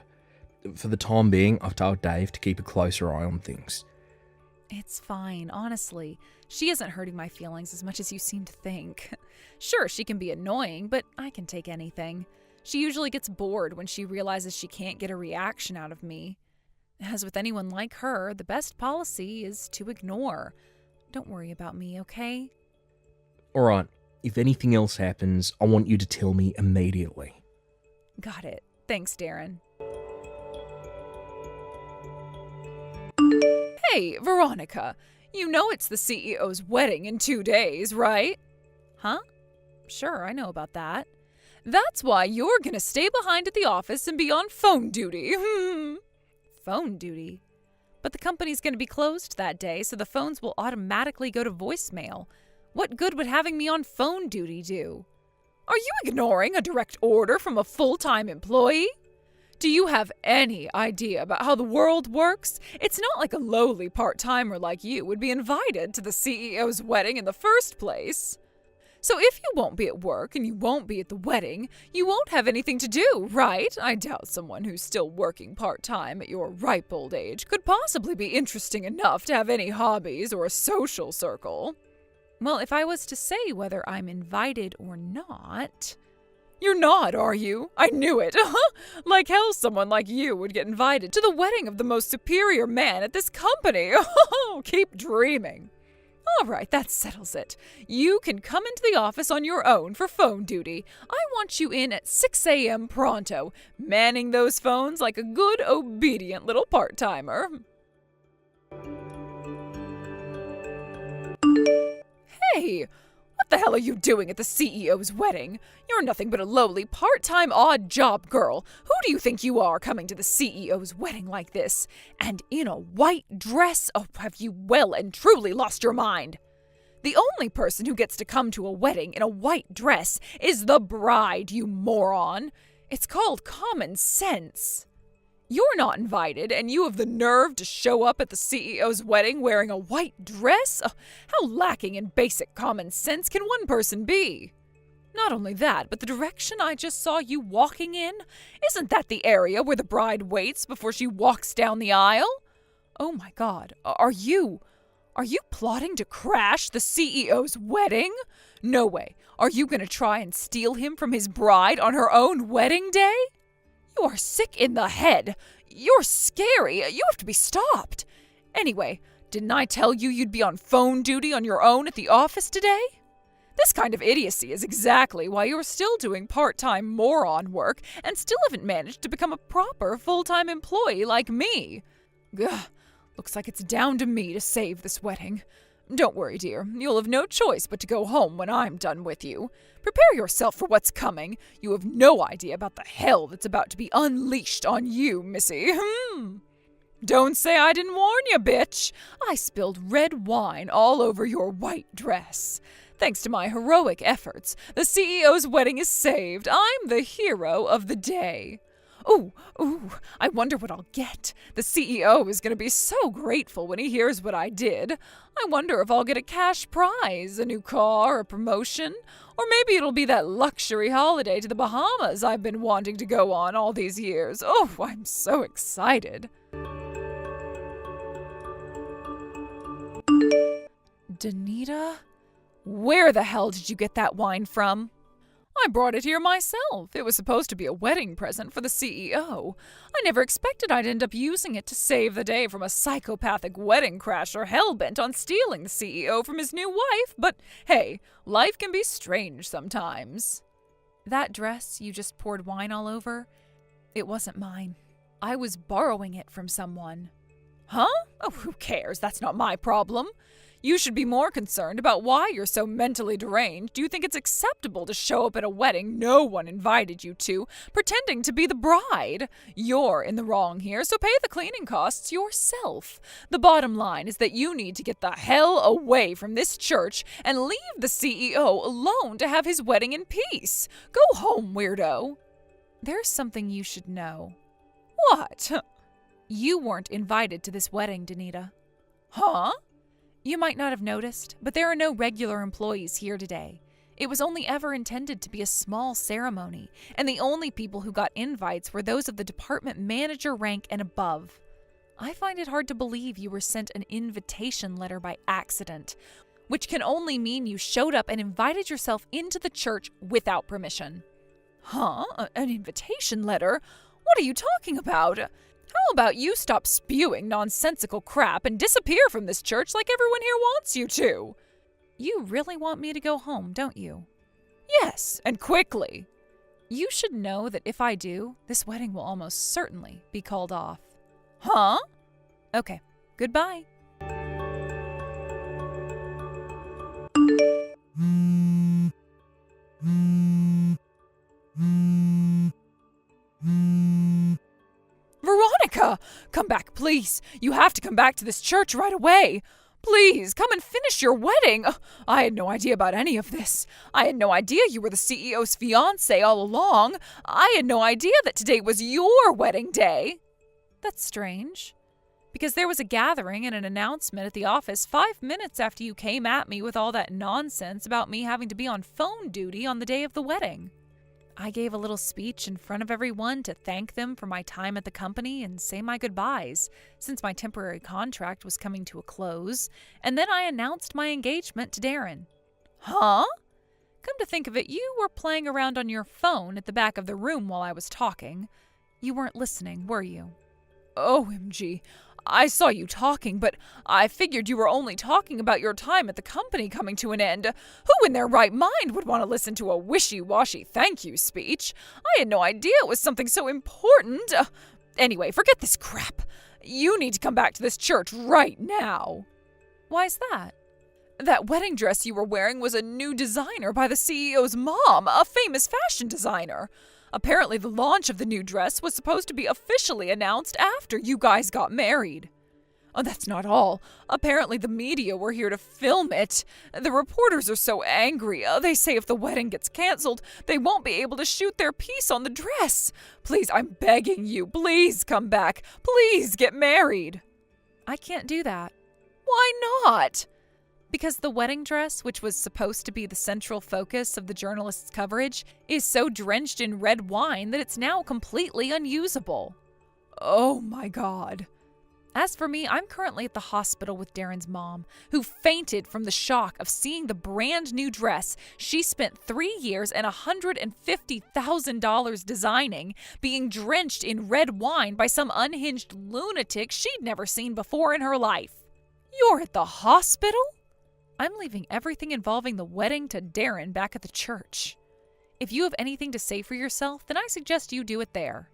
For the time being, I've told Dave to keep a closer eye on things. It's fine, honestly. She isn't hurting my feelings as much as you seem to think. Sure, she can be annoying, but I can take anything. She usually gets bored when she realizes she can't get a reaction out of me. As with anyone like her, the best policy is to ignore. Don't worry about me, okay? Alright, if anything else happens, I want you to tell me immediately. Got it. Thanks, Darren. Hey, Veronica, you know it's the CEO's wedding in 2 days, right? Huh? Sure, I know about that. That's why you're gonna stay behind at the office and be on phone duty. Phone duty? But the company's gonna be closed that day, so the phones will automatically go to voicemail. What good would having me on phone duty do? Are you ignoring a direct order from a full-time employee? Do you have any idea about how the world works? It's not like a lowly part-timer like you would be invited to the CEO's wedding in the first place. So if you won't be at work and you won't be at the wedding, you won't have anything to do, right? I doubt someone who's still working part-time at your ripe old age could possibly be interesting enough to have any hobbies or a social circle. Well, if I was to say whether I'm invited or not... You're not, are you? I knew it. Like hell someone like you would get invited to the wedding of the most superior man at this company. Keep dreaming. All right, that settles it. You can come into the office on your own for phone duty. I want you in at 6 a.m. pronto, manning those phones like a good, obedient little part-timer. Hey! What the hell are you doing at the CEO's wedding? You're nothing but a lowly, part-time, odd job girl. Who do you think you are coming to the CEO's wedding like this? And in a white dress? Oh, have you well and truly lost your mind? The only person who gets to come to a wedding in a white dress is the bride, you moron. It's called common sense. You're not invited, and you have the nerve to show up at the CEO's wedding wearing a white dress? Oh, how lacking in basic common sense can one person be? Not only that, but the direction I just saw you walking in, isn't that the area where the bride waits before she walks down the aisle? Oh my God, are you plotting to crash the CEO's wedding? No way. Are you going to try and steal him from his bride on her own wedding day? You are sick in the head. You're scary. You have to be stopped. Anyway, didn't I tell you you'd be on phone duty on your own at the office today? This kind of idiocy is exactly why you're still doing part-time moron work and still haven't managed to become a proper full-time employee like me. Ugh, looks like it's down to me to save this wedding. Don't worry, dear. You'll have no choice but to go home when I'm done with you. Prepare yourself for what's coming. You have no idea about the hell that's about to be unleashed on you, missy. Don't say I didn't warn you, bitch. I spilled red wine all over your white dress. Thanks to my heroic efforts, the CEO's wedding is saved. I'm the hero of the day. Ooh, I wonder what I'll get. The CEO is going to be so grateful when he hears what I did. I wonder if I'll get a cash prize, a new car, a promotion, or maybe it'll be that luxury holiday to the Bahamas I've been wanting to go on all these years. Oh, I'm so excited. Danita? Where the hell did you get that wine from? I brought it here myself. It was supposed to be a wedding present for the CEO. I never expected I'd end up using it to save the day from a psychopathic wedding crasher hell-bent on stealing the CEO from his new wife, but hey, life can be strange sometimes. That dress you just poured wine all over, it wasn't mine. I was borrowing it from someone. Huh? Oh, who cares? That's not my problem. You should be more concerned about why you're so mentally deranged. Do you think it's acceptable to show up at a wedding no one invited you to, pretending to be the bride? You're in the wrong here, so pay the cleaning costs yourself. The bottom line is that you need to get the hell away from this church and leave the CEO alone to have his wedding in peace. Go home, weirdo. There's something you should know. What? You weren't invited to this wedding, Danita. Huh? You might not have noticed, but there are no regular employees here today. It was only ever intended to be a small ceremony, and the only people who got invites were those of the department manager rank and above. I find it hard to believe you were sent an invitation letter by accident, which can only mean you showed up and invited yourself into the church without permission. Huh? An invitation letter? What are you talking about? How about you stop spewing nonsensical crap and disappear from this church like everyone here wants you to? You really want me to go home, don't you? Yes, and quickly. You should know that if I do, this wedding will almost certainly be called off. Huh? Okay, goodbye. Veronica! Come back, please. You have to come back to this church right away. Please, come and finish your wedding. I had no idea about any of this. I had no idea you were the CEO's fiancé all along. I had no idea that today was your wedding day. That's strange. Because there was a gathering and an announcement at the office 5 minutes after you came at me with all that nonsense about me having to be on phone duty on the day of the wedding. I gave a little speech in front of everyone to thank them for my time at the company and say my goodbyes, since my temporary contract was coming to a close, and then I announced my engagement to Darren. Huh? Come to think of it, you were playing around on your phone at the back of the room while I was talking. You weren't listening, were you? OMG. I saw you talking, but I figured you were only talking about your time at the company coming to an end. Who in their right mind would want to listen to a wishy-washy thank you speech? I had no idea it was something so important. Anyway, forget this crap. You need to come back to this church right now. Why's that? That wedding dress you were wearing was a new designer by the CEO's mom, a famous fashion designer. Apparently, the launch of the new dress was supposed to be officially announced after you guys got married. Oh, that's not all. Apparently, the media were here to film it. The reporters are so angry. They say if the wedding gets canceled, they won't be able to shoot their piece on the dress. Please, I'm begging you, please come back. Please get married. I can't do that. Why not? Because the wedding dress, which was supposed to be the central focus of the journalists' coverage, is so drenched in red wine that it's now completely unusable. Oh my God. As for me, I'm currently at the hospital with Darren's mom, who fainted from the shock of seeing the brand new dress she spent 3 years and $150,000 designing being drenched in red wine by some unhinged lunatic she'd never seen before in her life. You're at the hospital? I'm leaving everything involving the wedding to Darren back at the church. If you have anything to say for yourself, then I suggest you do it there.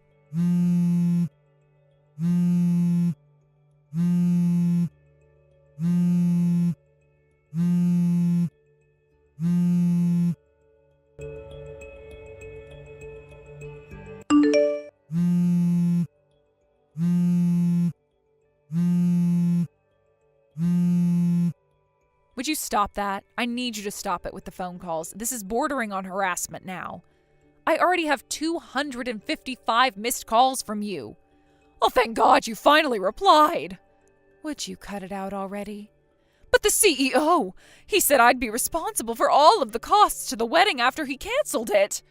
Would you stop that? I need you to stop it with the phone calls. This is bordering on harassment now. I already have 255 missed calls from you. Oh, thank God you finally replied. Would you cut it out already? But the CEO! He said I'd be responsible for all of the costs to the wedding after he canceled it.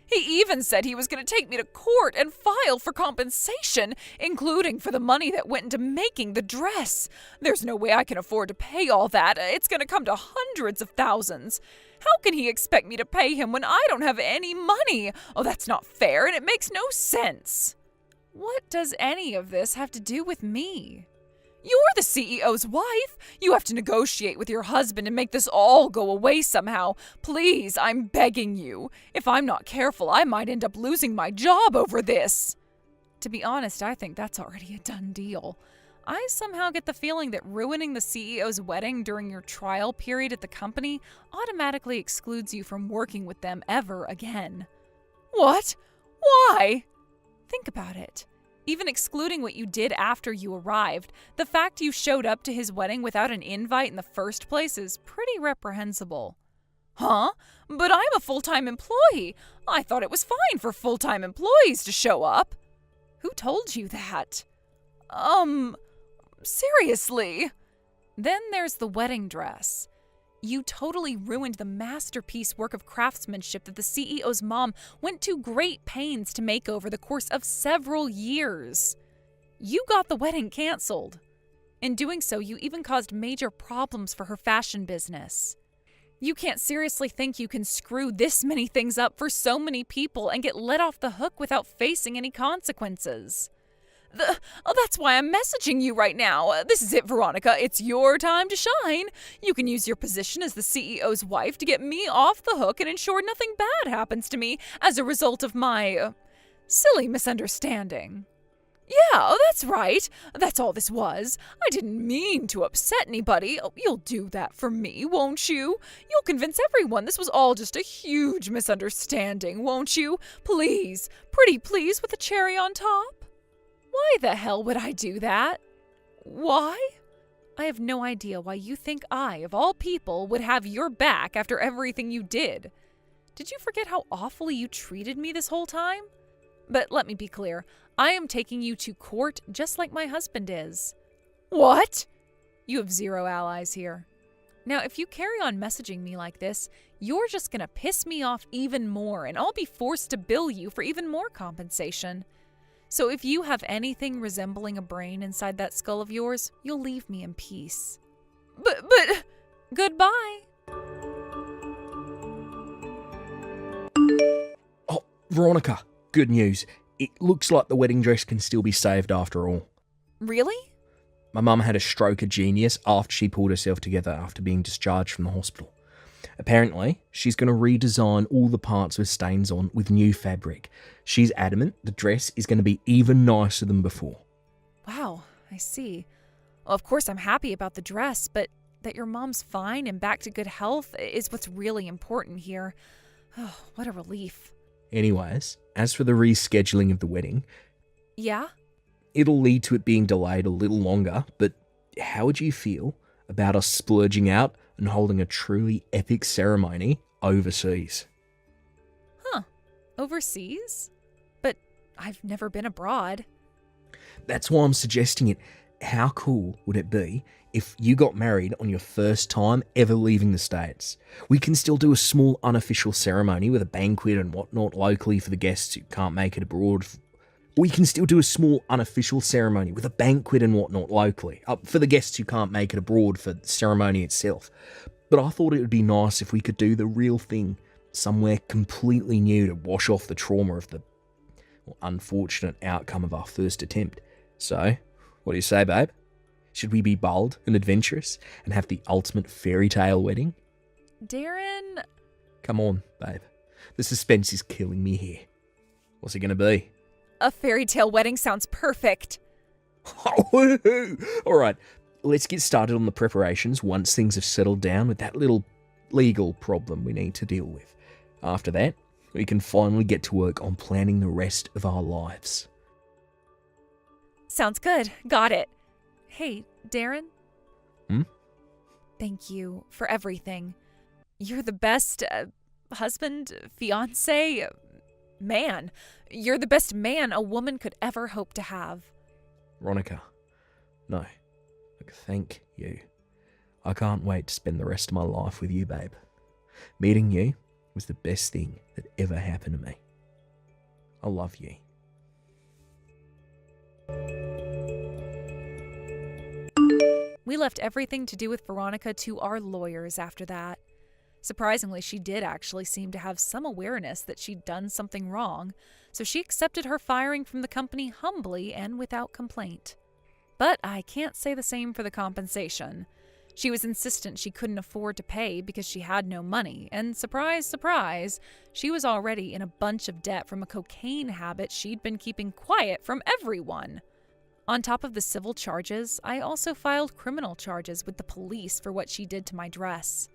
He even said he was going to take me to court and file for compensation, including for the money that went into making the dress. There's no way I can afford to pay all that. It's going to come to hundreds of thousands. How can he expect me to pay him when I don't have any money? Oh, that's not fair, and it makes no sense. What does any of this have to do with me? You're the CEO's wife. You have to negotiate with your husband and make this all go away somehow. Please, I'm begging you. If I'm not careful, I might end up losing my job over this. To be honest, I think that's already a done deal. I somehow get the feeling that ruining the CEO's wedding during your trial period at the company automatically excludes you from working with them ever again. What? Why? Think about it. Even excluding what you did after you arrived, the fact you showed up to his wedding without an invite in the first place is pretty reprehensible. Huh? But I'm a full-time employee. I thought it was fine for full-time employees to show up. Who told you that? Seriously? Then there's the wedding dress. You totally ruined the masterpiece work of craftsmanship that the CEO's mom went to great pains to make over the course of several years. You got the wedding canceled. In doing so, you even caused major problems for her fashion business. You can't seriously think you can screw this many things up for so many people and get let off the hook without facing any consequences. That's why I'm messaging you right now. This is it, Veronica. It's your time to shine. You can use your position as the CEO's wife to get me off the hook and ensure nothing bad happens to me as a result of my silly misunderstanding. Yeah, that's right. That's all this was. I didn't mean to upset anybody. You'll do that for me, won't you? You'll convince everyone this was all just a huge misunderstanding, won't you? Please, pretty please with a cherry on top. Why the hell would I do that? Why? I have no idea why you think I, of all people, would have your back after everything you did. Did you forget how awfully you treated me this whole time? But let me be clear. I am taking you to court just like my husband is. What? You have zero allies here. Now, if you carry on messaging me like this, you're just gonna piss me off even more, and I'll be forced to bill you for even more compensation. So if you have anything resembling a brain inside that skull of yours, you'll leave me in peace. But, goodbye. Oh, Veronica, good news. It looks like the wedding dress can still be saved after all. Really? My mum had a stroke of genius after she pulled herself together after being discharged from the hospital. Apparently, she's going to redesign all the parts with stains on with new fabric. She's adamant the dress is going to be even nicer than before. Wow, I see. Well, of course I'm happy about the dress, but that your mom's fine and back to good health is what's really important here. Oh, what a relief. Anyways, as for the rescheduling of the wedding... Yeah? It'll lead to it being delayed a little longer, but how would you feel about us splurging out and holding a truly epic ceremony overseas? Huh. Overseas? But I've never been abroad. That's why I'm suggesting it. How cool would it be if you got married on your first time ever leaving the States? We can still do a small unofficial ceremony with a banquet and whatnot locally for the guests who can't make it abroad. We can still do a small unofficial ceremony with a banquet and whatnot locally for the guests who can't make it abroad for the ceremony itself. But I thought it would be nice if we could do the real thing somewhere completely new to wash off the trauma of the unfortunate outcome of our first attempt. So, what do you say, babe? Should we be bold and adventurous and have the ultimate fairy tale wedding? Darren... Come on, babe. The suspense is killing me here. What's it going to be? A fairy tale wedding sounds perfect. All right, let's get started on the preparations once things have settled down with that little legal problem we need to deal with. After that, we can finally get to work on planning the rest of our lives. Sounds good. Got it. Hey, Darren? Thank you for everything. You're the best husband, fiancé, man. You're the best man a woman could ever hope to have. Veronica, no. Thank you. I can't wait to spend the rest of my life with you, babe. Meeting you was the best thing that ever happened to me. I love you. We left everything to do with Veronica to our lawyers after that. Surprisingly, she did actually seem to have some awareness that she'd done something wrong, so she accepted her firing from the company humbly and without complaint. but I can't say the same for the compensation. She was insistent she couldn't afford to pay because she had no money, and surprise, surprise, she was already in a bunch of debt from a cocaine habit she'd been keeping quiet from everyone. On top of the civil charges, I also filed criminal charges with the police for what she did to my dress.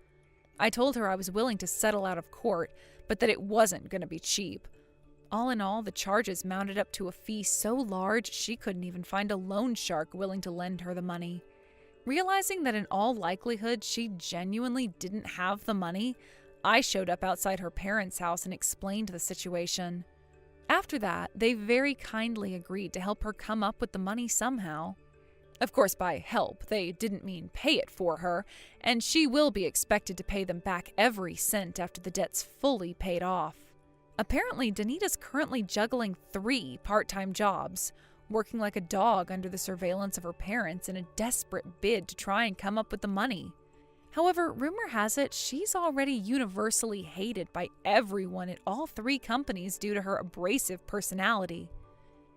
I told her I was willing to settle out of court, but that it wasn't going to be cheap. All in all, the charges mounted up to a fee so large she couldn't even find a loan shark willing to lend her the money. Realizing that in all likelihood she genuinely didn't have the money, I showed up outside her parents' house and explained the situation. After that, they very kindly agreed to help her come up with the money somehow. Of course, by help, they didn't mean pay it for her, and she will be expected to pay them back every cent after the debt's fully paid off. Apparently, Danita's currently juggling 3 part-time jobs, working like a dog under the surveillance of her parents in a desperate bid to try and come up with the money. However, rumor has it she's already universally hated by everyone at all 3 companies due to her abrasive personality,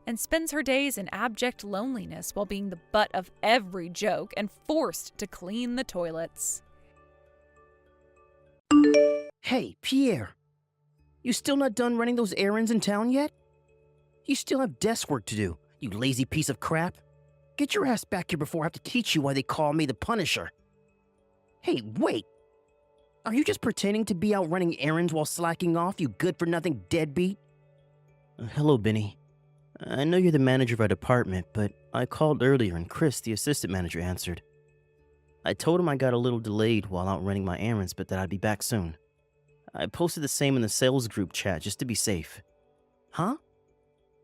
and spends her days in abject loneliness while being the butt of every joke and forced to clean the toilets. Hey, Pierre. You still not done running those errands in town yet? You still have desk work to do, you lazy piece of crap. Get your ass back here before I have to teach you why they call me the Punisher. Hey, wait. Are you just pretending to be out running errands while slacking off, you good-for-nothing deadbeat? Hello, Benny. I know you're the manager of our department, but I called earlier and Chris, the assistant manager, answered. I told him I got a little delayed while out running my errands, but that I'd be back soon. I posted the same in the sales group chat just to be safe. Huh?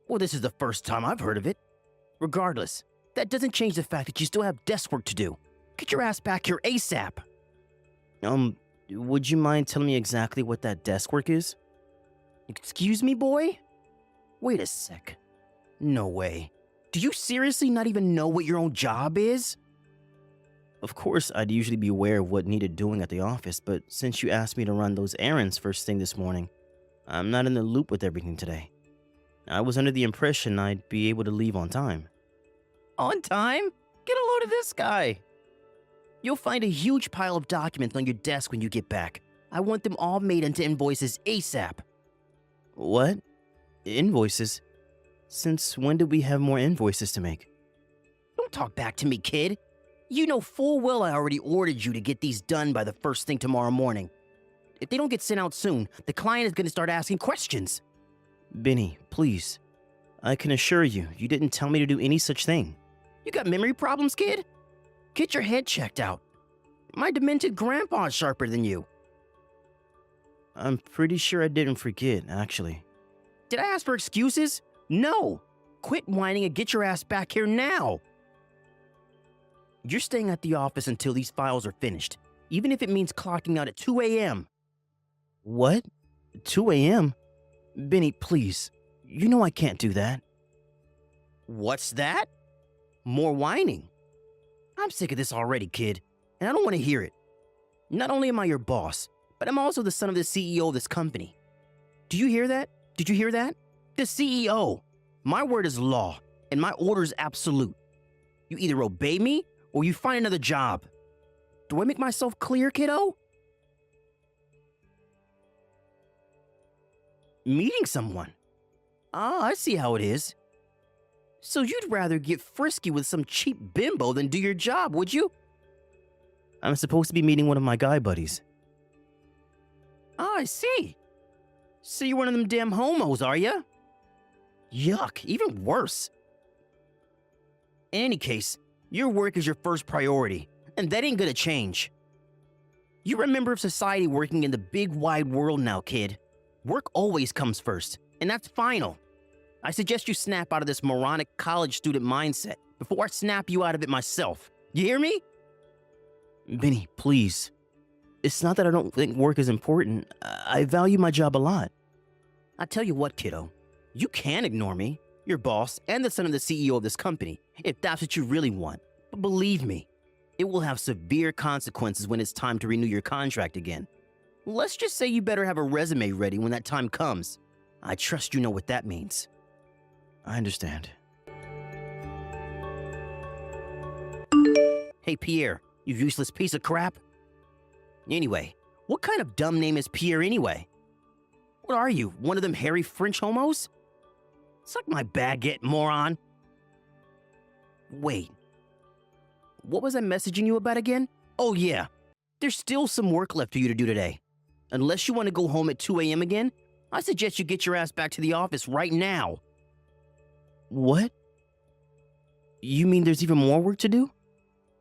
Well, this is the first time I've heard of it. Regardless, that doesn't change the fact that you still have desk work to do. Get your ass back here ASAP. Would you mind telling me exactly what that desk work is? Excuse me, boy? Wait a sec. No way. Do you seriously not even know what your own job is? Of course, I'd usually be aware of what needed doing at the office, but since you asked me to run those errands first thing this morning, I'm not in the loop with everything today. I was under the impression I'd be able to leave on time. On time? Get a load of this guy. You'll find a huge pile of documents on your desk when you get back. I want them all made into invoices ASAP. What? Invoices? Since when did we have more invoices to make? Don't talk back to me, kid. You know full well I already ordered you to get these done by the first thing tomorrow morning. If they don't get sent out soon, the client is going to start asking questions. Benny, please. I can assure you, you didn't tell me to do any such thing. You got memory problems, kid? Get your head checked out. My demented grandpa's sharper than you. I'm pretty sure I didn't forget, actually. Did I ask for excuses? No. Quit whining and get your ass back here now. You're staying at the office until these files are finished, even if it means clocking out at 2 a.m. What? 2 a.m.? Benny, please. You know I can't do that. What's that? More whining. I'm sick of this already, kid, and I don't want to hear it. Not only am I your boss, but I'm also the son of the CEO of this company. Do you hear that? Did you hear that? The CEO. My word is law, and my order is absolute. You either obey me, or you find another job. Do I make myself clear, kiddo? Meeting someone? Ah, I see how it is. So you'd rather get frisky with some cheap bimbo than do your job, would you? I'm supposed to be meeting one of my guy buddies. Ah, I see. So you're one of them damn homos, are ya? Yuck, even worse. In any case, your work is your first priority, and that ain't gonna change. You're a member of society working in the big wide world now, kid. Work always comes first, and that's final. I suggest you snap out of this moronic college student mindset before I snap you out of it myself. You hear me? Benny, please. It's not that I don't think work is important. I value my job a lot. I tell you what, kiddo. You can ignore me, your boss, and the son of the CEO of this company, if that's what you really want. But believe me, it will have severe consequences when it's time to renew your contract again. Let's just say you better have a resume ready when that time comes. I trust you know what that means. I understand. Hey, Pierre, you useless piece of crap. Anyway, what kind of dumb name is Pierre anyway? What are you, one of them hairy French homos? Suck my baguette, moron. Wait. What was I messaging you about again? Oh yeah, there's still some work left for you to do today. Unless you want to go home at 2 a.m. again, I suggest you get your ass back to the office right now. What? You mean there's even more work to do?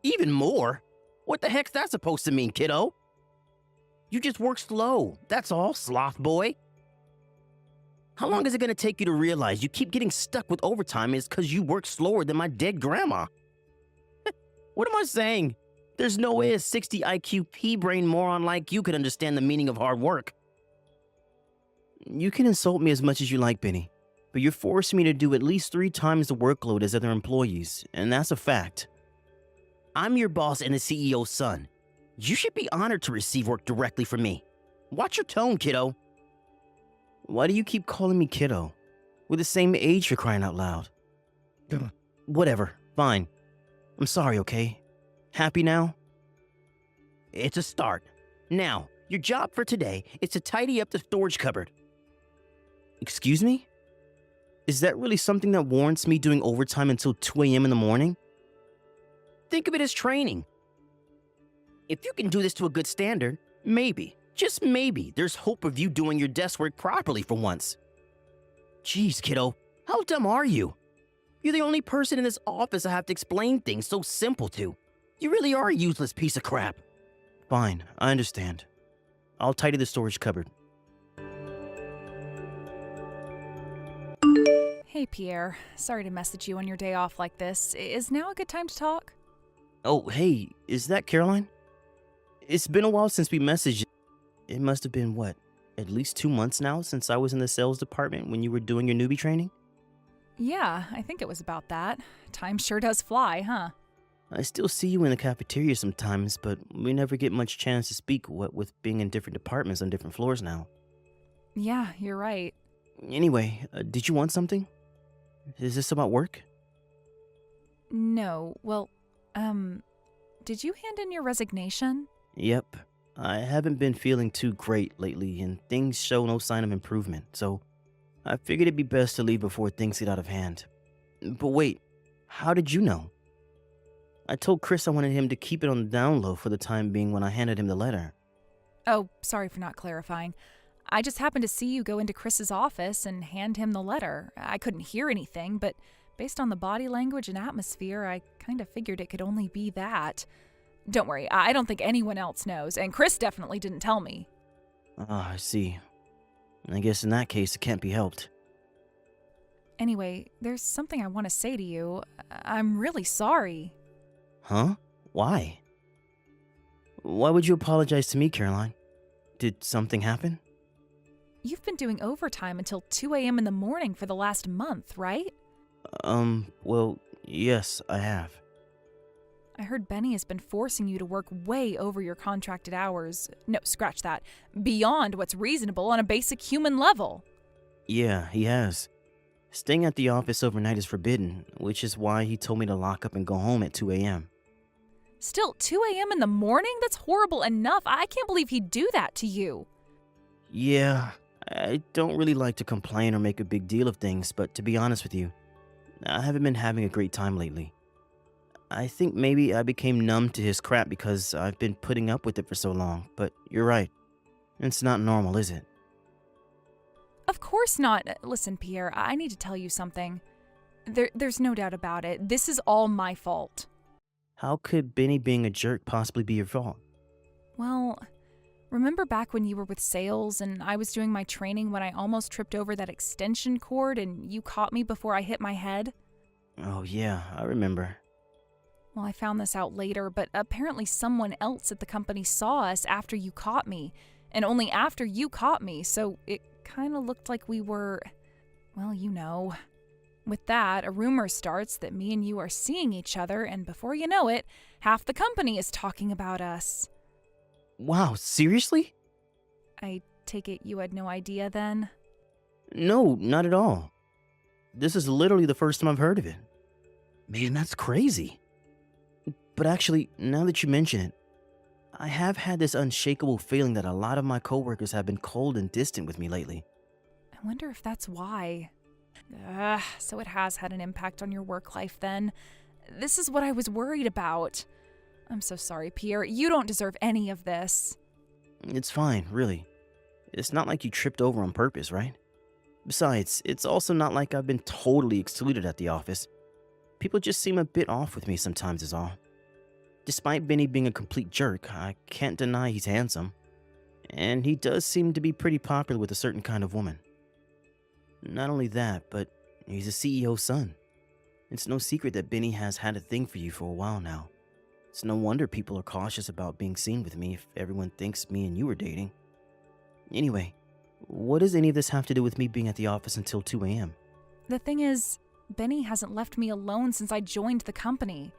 Even more? What the heck's that supposed to mean, kiddo? You just work slow, that's all, sloth boy. How long is it gonna take you to realize you keep getting stuck with overtime is because you work slower than my dead grandma? What am I saying? There's no way a 60 IQ pea-brain moron like you could understand the meaning of hard work. You can insult me as much as you like, Benny, but you're forcing me to do at least 3 times the workload as other employees, and that's a fact. I'm your boss and the CEO's son. You should be honored to receive work directly from me. Watch your tone, kiddo. Why do you keep calling me kiddo? We're the same age, for crying out loud. Whatever, fine. I'm sorry, okay? Happy now? It's a start. Now, your job for today is to tidy up the storage cupboard. Excuse me? Is that really something that warrants me doing overtime until 2 a.m. in the morning? Think of it as training. If you can do this to a good standard, maybe, just maybe, there's hope of you doing your desk work properly for once. Jeez, kiddo, how dumb are you? You're the only person in this office I have to explain things so simple to. You really are a useless piece of crap. Fine, I understand. I'll tidy the storage cupboard. Hey, Pierre. Sorry to message you on your day off like this. Is now a good time to talk? Oh, hey, is that Caroline? It's been a while since we messaged. It must have been, what, at least 2 months now since I was in the sales department when you were doing your newbie training? Yeah, I think it was about that. Time sure does fly, huh? I still see you in the cafeteria sometimes, but we never get much chance to speak, what with being in different departments on different floors now. Yeah, you're right. Anyway, did you want something? Is this about work? No, well, did you hand in your resignation? Yep. I haven't been feeling too great lately, and things show no sign of improvement, so I figured it'd be best to leave before things get out of hand. But wait, how did you know? I told Chris I wanted him to keep it on the down low for the time being when I handed him the letter. Oh, sorry for not clarifying. I just happened to see you go into Chris's office and hand him the letter. I couldn't hear anything, but based on the body language and atmosphere, I kind of figured it could only be that. Don't worry, I don't think anyone else knows, and Chris definitely didn't tell me. Ah, I see. I guess in that case, it can't be helped. Anyway, there's something I want to say to you. I'm really sorry. Huh? Why? Why would you apologize to me, Caroline? Did something happen? You've been doing overtime until 2 a.m. in the morning for the last month, right? Well, yes, I have. I heard Benny has been forcing you to work way over your contracted hours. No, scratch that. Beyond what's reasonable on a basic human level. Yeah, he has. Staying at the office overnight is forbidden, which is why he told me to lock up and go home at 2 a.m. Still, 2 a.m. in the morning? That's horrible enough. I can't believe he'd do that to you. Yeah, I don't really like to complain or make a big deal of things, but to be honest with you, I haven't been having a great time lately. I think maybe I became numb to his crap because I've been putting up with it for so long, but you're right. It's not normal, is it? Of course not. Listen, Pierre, I need to tell you something. There's no doubt about it. This is all my fault. How could Benny being a jerk possibly be your fault? Well, remember back when you were with sales and I was doing my training when I almost tripped over that extension cord and you caught me before I hit my head? Oh yeah, I remember. Well, I found this out later, but apparently someone else at the company saw us after you caught me, and only after you caught me, so it kind of looked like we were, well, you know. With that, a rumor starts that me and you are seeing each other, and before you know it, half the company is talking about us. Wow, seriously? I take it you had no idea then? No, not at all. This is literally the first time I've heard of it. Man, that's crazy. But But actually, now that you mention it, I have had this unshakable feeling that a lot of my coworkers have been cold and distant with me lately. I wonder if that's why. So it has had an impact on your work life then. This is what I was worried about. I'm so sorry, Pierre. You don't deserve any of this. It's fine, really. It's not like you tripped over on purpose, right? Besides, it's also not like I've been totally excluded at the office. People just seem a bit off with me sometimes is all. Despite Benny being a complete jerk, I can't deny he's handsome. And he does seem to be pretty popular with a certain kind of woman. Not only that, but he's a CEO's son. It's no secret that Benny has had a thing for you for a while now. It's no wonder people are cautious about being seen with me if everyone thinks me and you are dating. Anyway, what does any of this have to do with me being at the office until 2 a.m.? The thing is, Benny hasn't left me alone since I joined the company.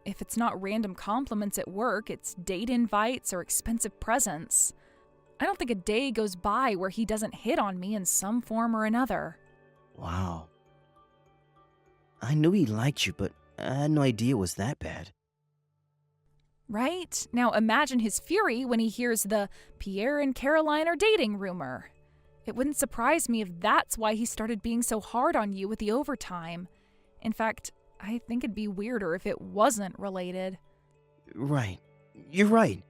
If it's not random compliments at work, it's date invites or expensive presents. I don't think a day goes by where he doesn't hit on me in some form or another. Wow. I knew he liked you, but I had no idea it was that bad. Right? Now imagine his fury when he hears the Pierre and Caroline are dating rumor. It wouldn't surprise me if that's why he started being so hard on you with the overtime. In fact, I think it'd be weirder if it wasn't related. Right. You're right.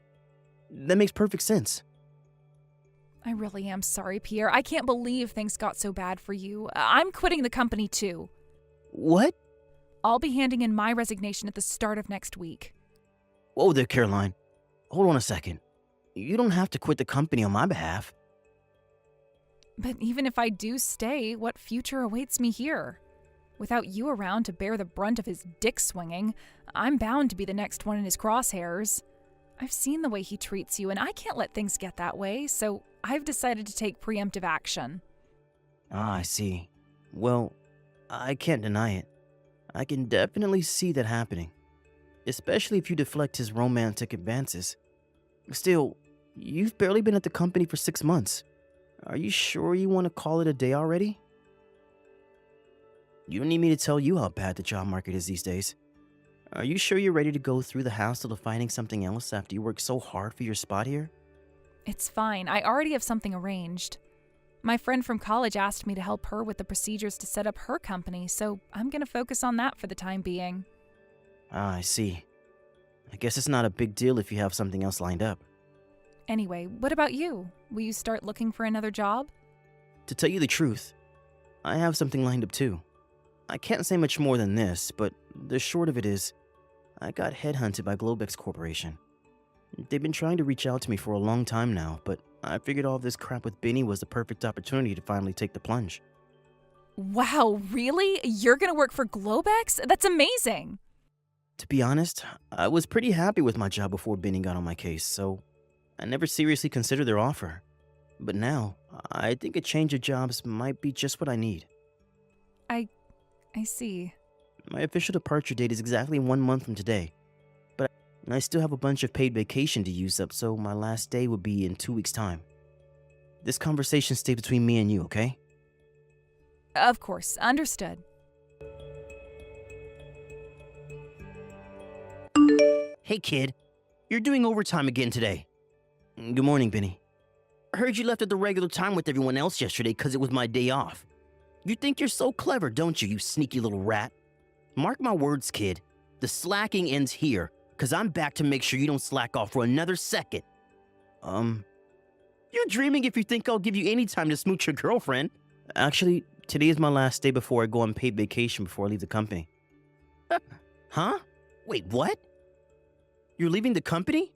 That makes perfect sense. I really am sorry, Pierre. I can't believe things got so bad for you. I'm quitting the company too. What? I'll be handing in my resignation at the start of next week. Whoa there, Caroline. Hold on a second. You don't have to quit the company on my behalf. But even if I do stay, what future awaits me here? Without you around to bear the brunt of his dick swinging, I'm bound to be the next one in his crosshairs. I've seen the way he treats you, and I can't let things get that way, so I've decided to take preemptive action. Ah, I see. Well, I can't deny it. I can definitely see that happening. Especially if you deflect his romantic advances. Still, you've barely been at the company for 6 months. Are you sure you want to call it a day already? You don't need me to tell you how bad the job market is these days. Are you sure you're ready to go through the hassle of finding something else after you worked so hard for your spot here? It's fine. I already have something arranged. My friend from college asked me to help her with the procedures to set up her company, so I'm going to focus on that for the time being. Ah, I see. I guess it's not a big deal if you have something else lined up. Anyway, what about you? Will you start looking for another job? To tell you the truth, I have something lined up too. I can't say much more than this, but the short of it is, I got headhunted by Globex Corporation. They've been trying to reach out to me for a long time now, but I figured all this crap with Benny was the perfect opportunity to finally take the plunge. Wow, really? You're going to work for Globex? That's amazing! To be honest, I was pretty happy with my job before Benny got on my case, so I never seriously considered their offer. But now, I think a change of jobs might be just what I need. I see. My official departure date is exactly 1 month from today, but I still have a bunch of paid vacation to use up, so my last day will be in 2 weeks' time. This conversation stays between me and you, okay? Of course, understood. Hey kid, you're doing overtime again today. Good morning, Benny. I heard you left at the regular time with everyone else yesterday because it was my day off. You think you're so clever, don't you, you sneaky little rat? Mark my words, kid. The slacking ends here, because I'm back to make sure you don't slack off for another second. You're dreaming if you think I'll give you any time to smooch your girlfriend. Actually, today is my last day before I go on paid vacation before I leave the company. Huh? Wait, what? You're leaving the company?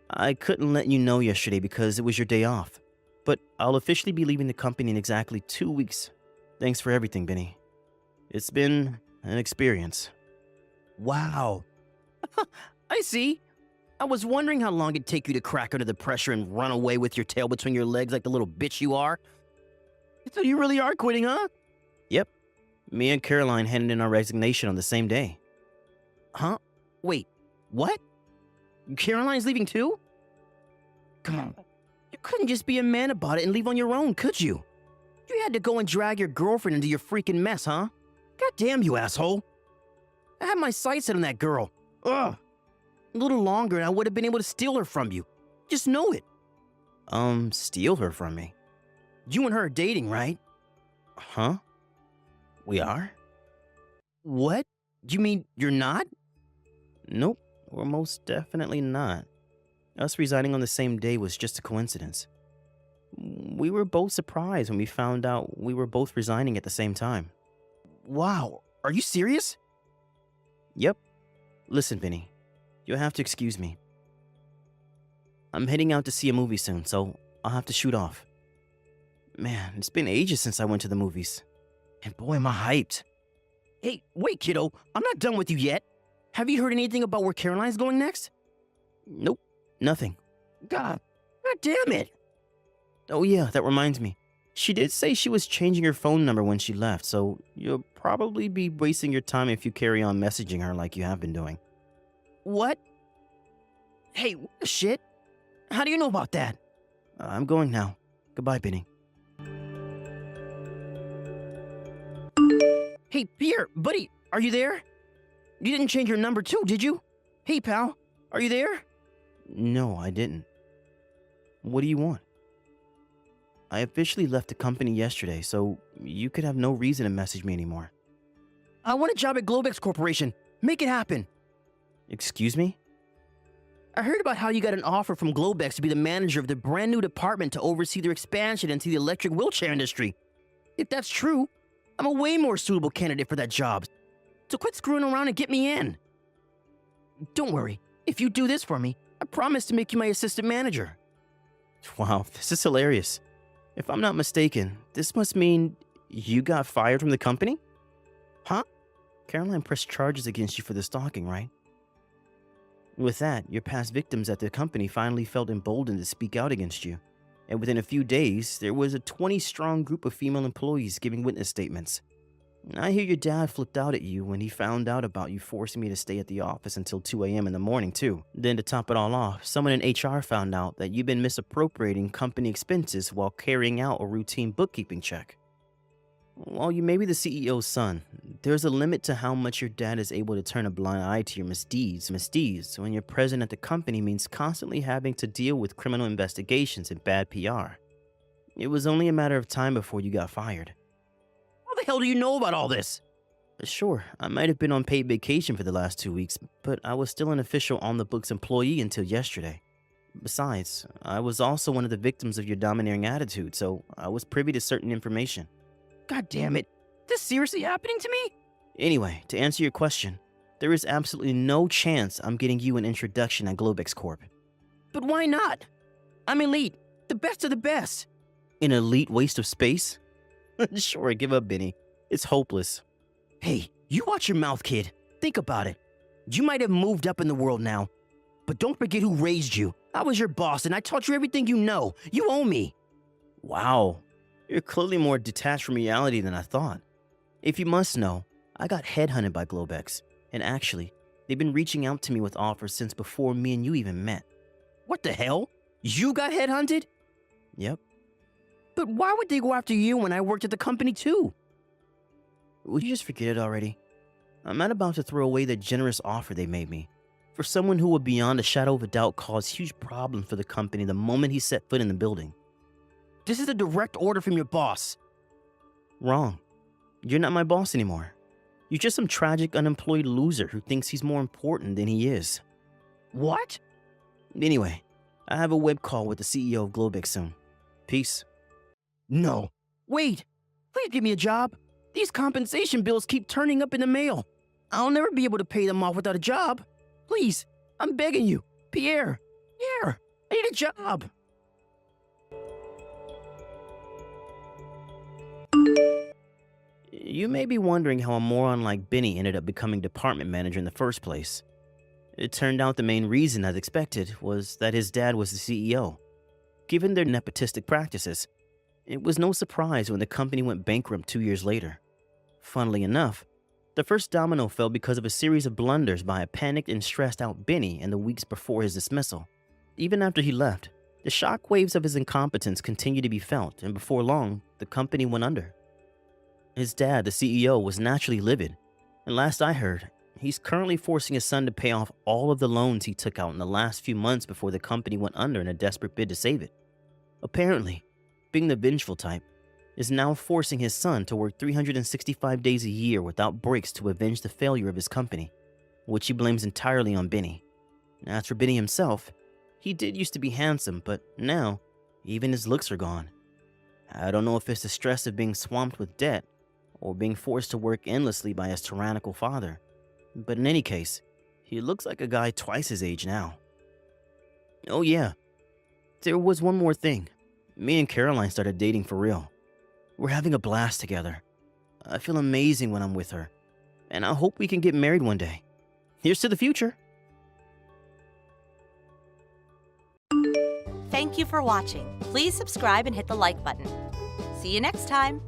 I couldn't let you know yesterday because it was your day off. But I'll officially be leaving the company in exactly 2 weeks. Thanks for everything, Benny. It's been an experience. Wow. I see. I was wondering how long it'd take you to crack under the pressure and run away with your tail between your legs like the little bitch you are. So you really are quitting, huh? Yep. Me and Caroline handed in our resignation on the same day. Huh? Wait, what? Caroline's leaving too? Come on. You couldn't just be a man about it and leave on your own, could you? You had to go and drag your girlfriend into your freaking mess, huh? God damn you, asshole. I had my sights set on that girl. Ugh. A little longer and I would have been able to steal her from you. Just know it. Steal her from me? You and her are dating, right? Huh? We are? What? You mean you're not? Nope, we're most definitely not. Us resigning on the same day was just a coincidence. We were both surprised when we found out we were both resigning at the same time. Wow, are you serious? Yep. Listen, Vinny, you'll have to excuse me. I'm heading out to see a movie soon, so I'll have to shoot off. Man, it's been ages since I went to the movies. And boy, am I hyped. Hey, wait, kiddo, I'm not done with you yet. Have you heard anything about where Caroline's going next? Nope, nothing. God damn it. Oh yeah, that reminds me. She did say she was changing her phone number when she left, so you'll probably be wasting your time if you carry on messaging her like you have been doing. What? Hey, what the shit? How do you know about that? I'm going now. Goodbye, Benny. Hey, Pierre, buddy, are you there? You didn't change your number too, did you? Hey, pal, are you there? No, I didn't. What do you want? I officially left the company yesterday, so you could have no reason to message me anymore. I want a job at Globex Corporation. Make it happen. Excuse me? I heard about how you got an offer from Globex to be the manager of the brand new department to oversee their expansion into the electric wheelchair industry. If that's true, I'm a way more suitable candidate for that job. So quit screwing around and get me in. Don't worry, if you do this for me, I promise to make you my assistant manager. Wow, this is hilarious. If I'm not mistaken, this must mean you got fired from the company? Huh? Caroline pressed charges against you for the stalking, right? With that, your past victims at the company finally felt emboldened to speak out against you. And within a few days, there was a 20-strong group of female employees giving witness statements. I hear your dad flipped out at you when he found out about you forcing me to stay at the office until 2 a.m. in the morning, too. Then to top it all off, someone in HR found out that you've been misappropriating company expenses while carrying out a routine bookkeeping check. While you may be the CEO's son, there's a limit to how much your dad is able to turn a blind eye to your misdeeds when you're present at the company means constantly having to deal with criminal investigations and bad PR. It was only a matter of time before you got fired. How the hell do you know about all this? Sure, I might have been on paid vacation for the last 2 weeks, but I was still an official on-the-books employee until yesterday. Besides, I was also one of the victims of your domineering attitude, so I was privy to certain information. God damn it. This seriously happening to me? Anyway, to answer your question, there is absolutely no chance I'm getting you an introduction at Globex Corp. But why not? I'm elite, the best of the best. An elite waste of space? Sure, give up, Benny. It's hopeless. Hey, you watch your mouth, kid. Think about it. You might have moved up in the world now, but don't forget who raised you. I was your boss and I taught you everything you know. You owe me. Wow. You're clearly more detached from reality than I thought. If you must know, I got headhunted by Globex, and actually, they've been reaching out to me with offers since before me and you even met. What the hell? You got headhunted? Yep. But why would they go after you when I worked at the company too? Would you just forget it already? I'm not about to throw away the generous offer they made me. For someone who would beyond a shadow of a doubt cause huge problems for the company the moment he set foot in the building. This is a direct order from your boss. Wrong. You're not my boss anymore. You're just some tragic unemployed loser who thinks he's more important than he is. What? Anyway, I have a web call with the CEO of Globex soon. Peace. No. Wait. Please give me a job. These compensation bills keep turning up in the mail. I'll never be able to pay them off without a job. Please, I'm begging you. Pierre, I need a job. You may be wondering how a moron like Benny ended up becoming department manager in the first place. It turned out the main reason, as expected, was that his dad was the CEO. Given their nepotistic practices, it was no surprise when the company went bankrupt 2 years later. Funnily enough, the first domino fell because of a series of blunders by a panicked and stressed out Benny in the weeks before his dismissal. Even after he left, the shockwaves of his incompetence continued to be felt, and before long, the company went under. His dad, the CEO, was naturally livid, and last I heard, he's currently forcing his son to pay off all of the loans he took out in the last few months before the company went under in a desperate bid to save it. Apparently, being the vengeful type is now forcing his son to work 365 days a year without breaks to avenge the failure of his company, which he blames entirely on Benny. As for Benny himself, he did used to be handsome, but now, even his looks are gone. I don't know if it's the stress of being swamped with debt, or being forced to work endlessly by his tyrannical father, but in any case, he looks like a guy twice his age now. Oh yeah, there was one more thing. Me and Caroline started dating for real. We're having a blast together. I feel amazing when I'm with her, and I hope we can get married one day. Here's to the future. Thank you for watching. Please subscribe and hit the like button. See you next time.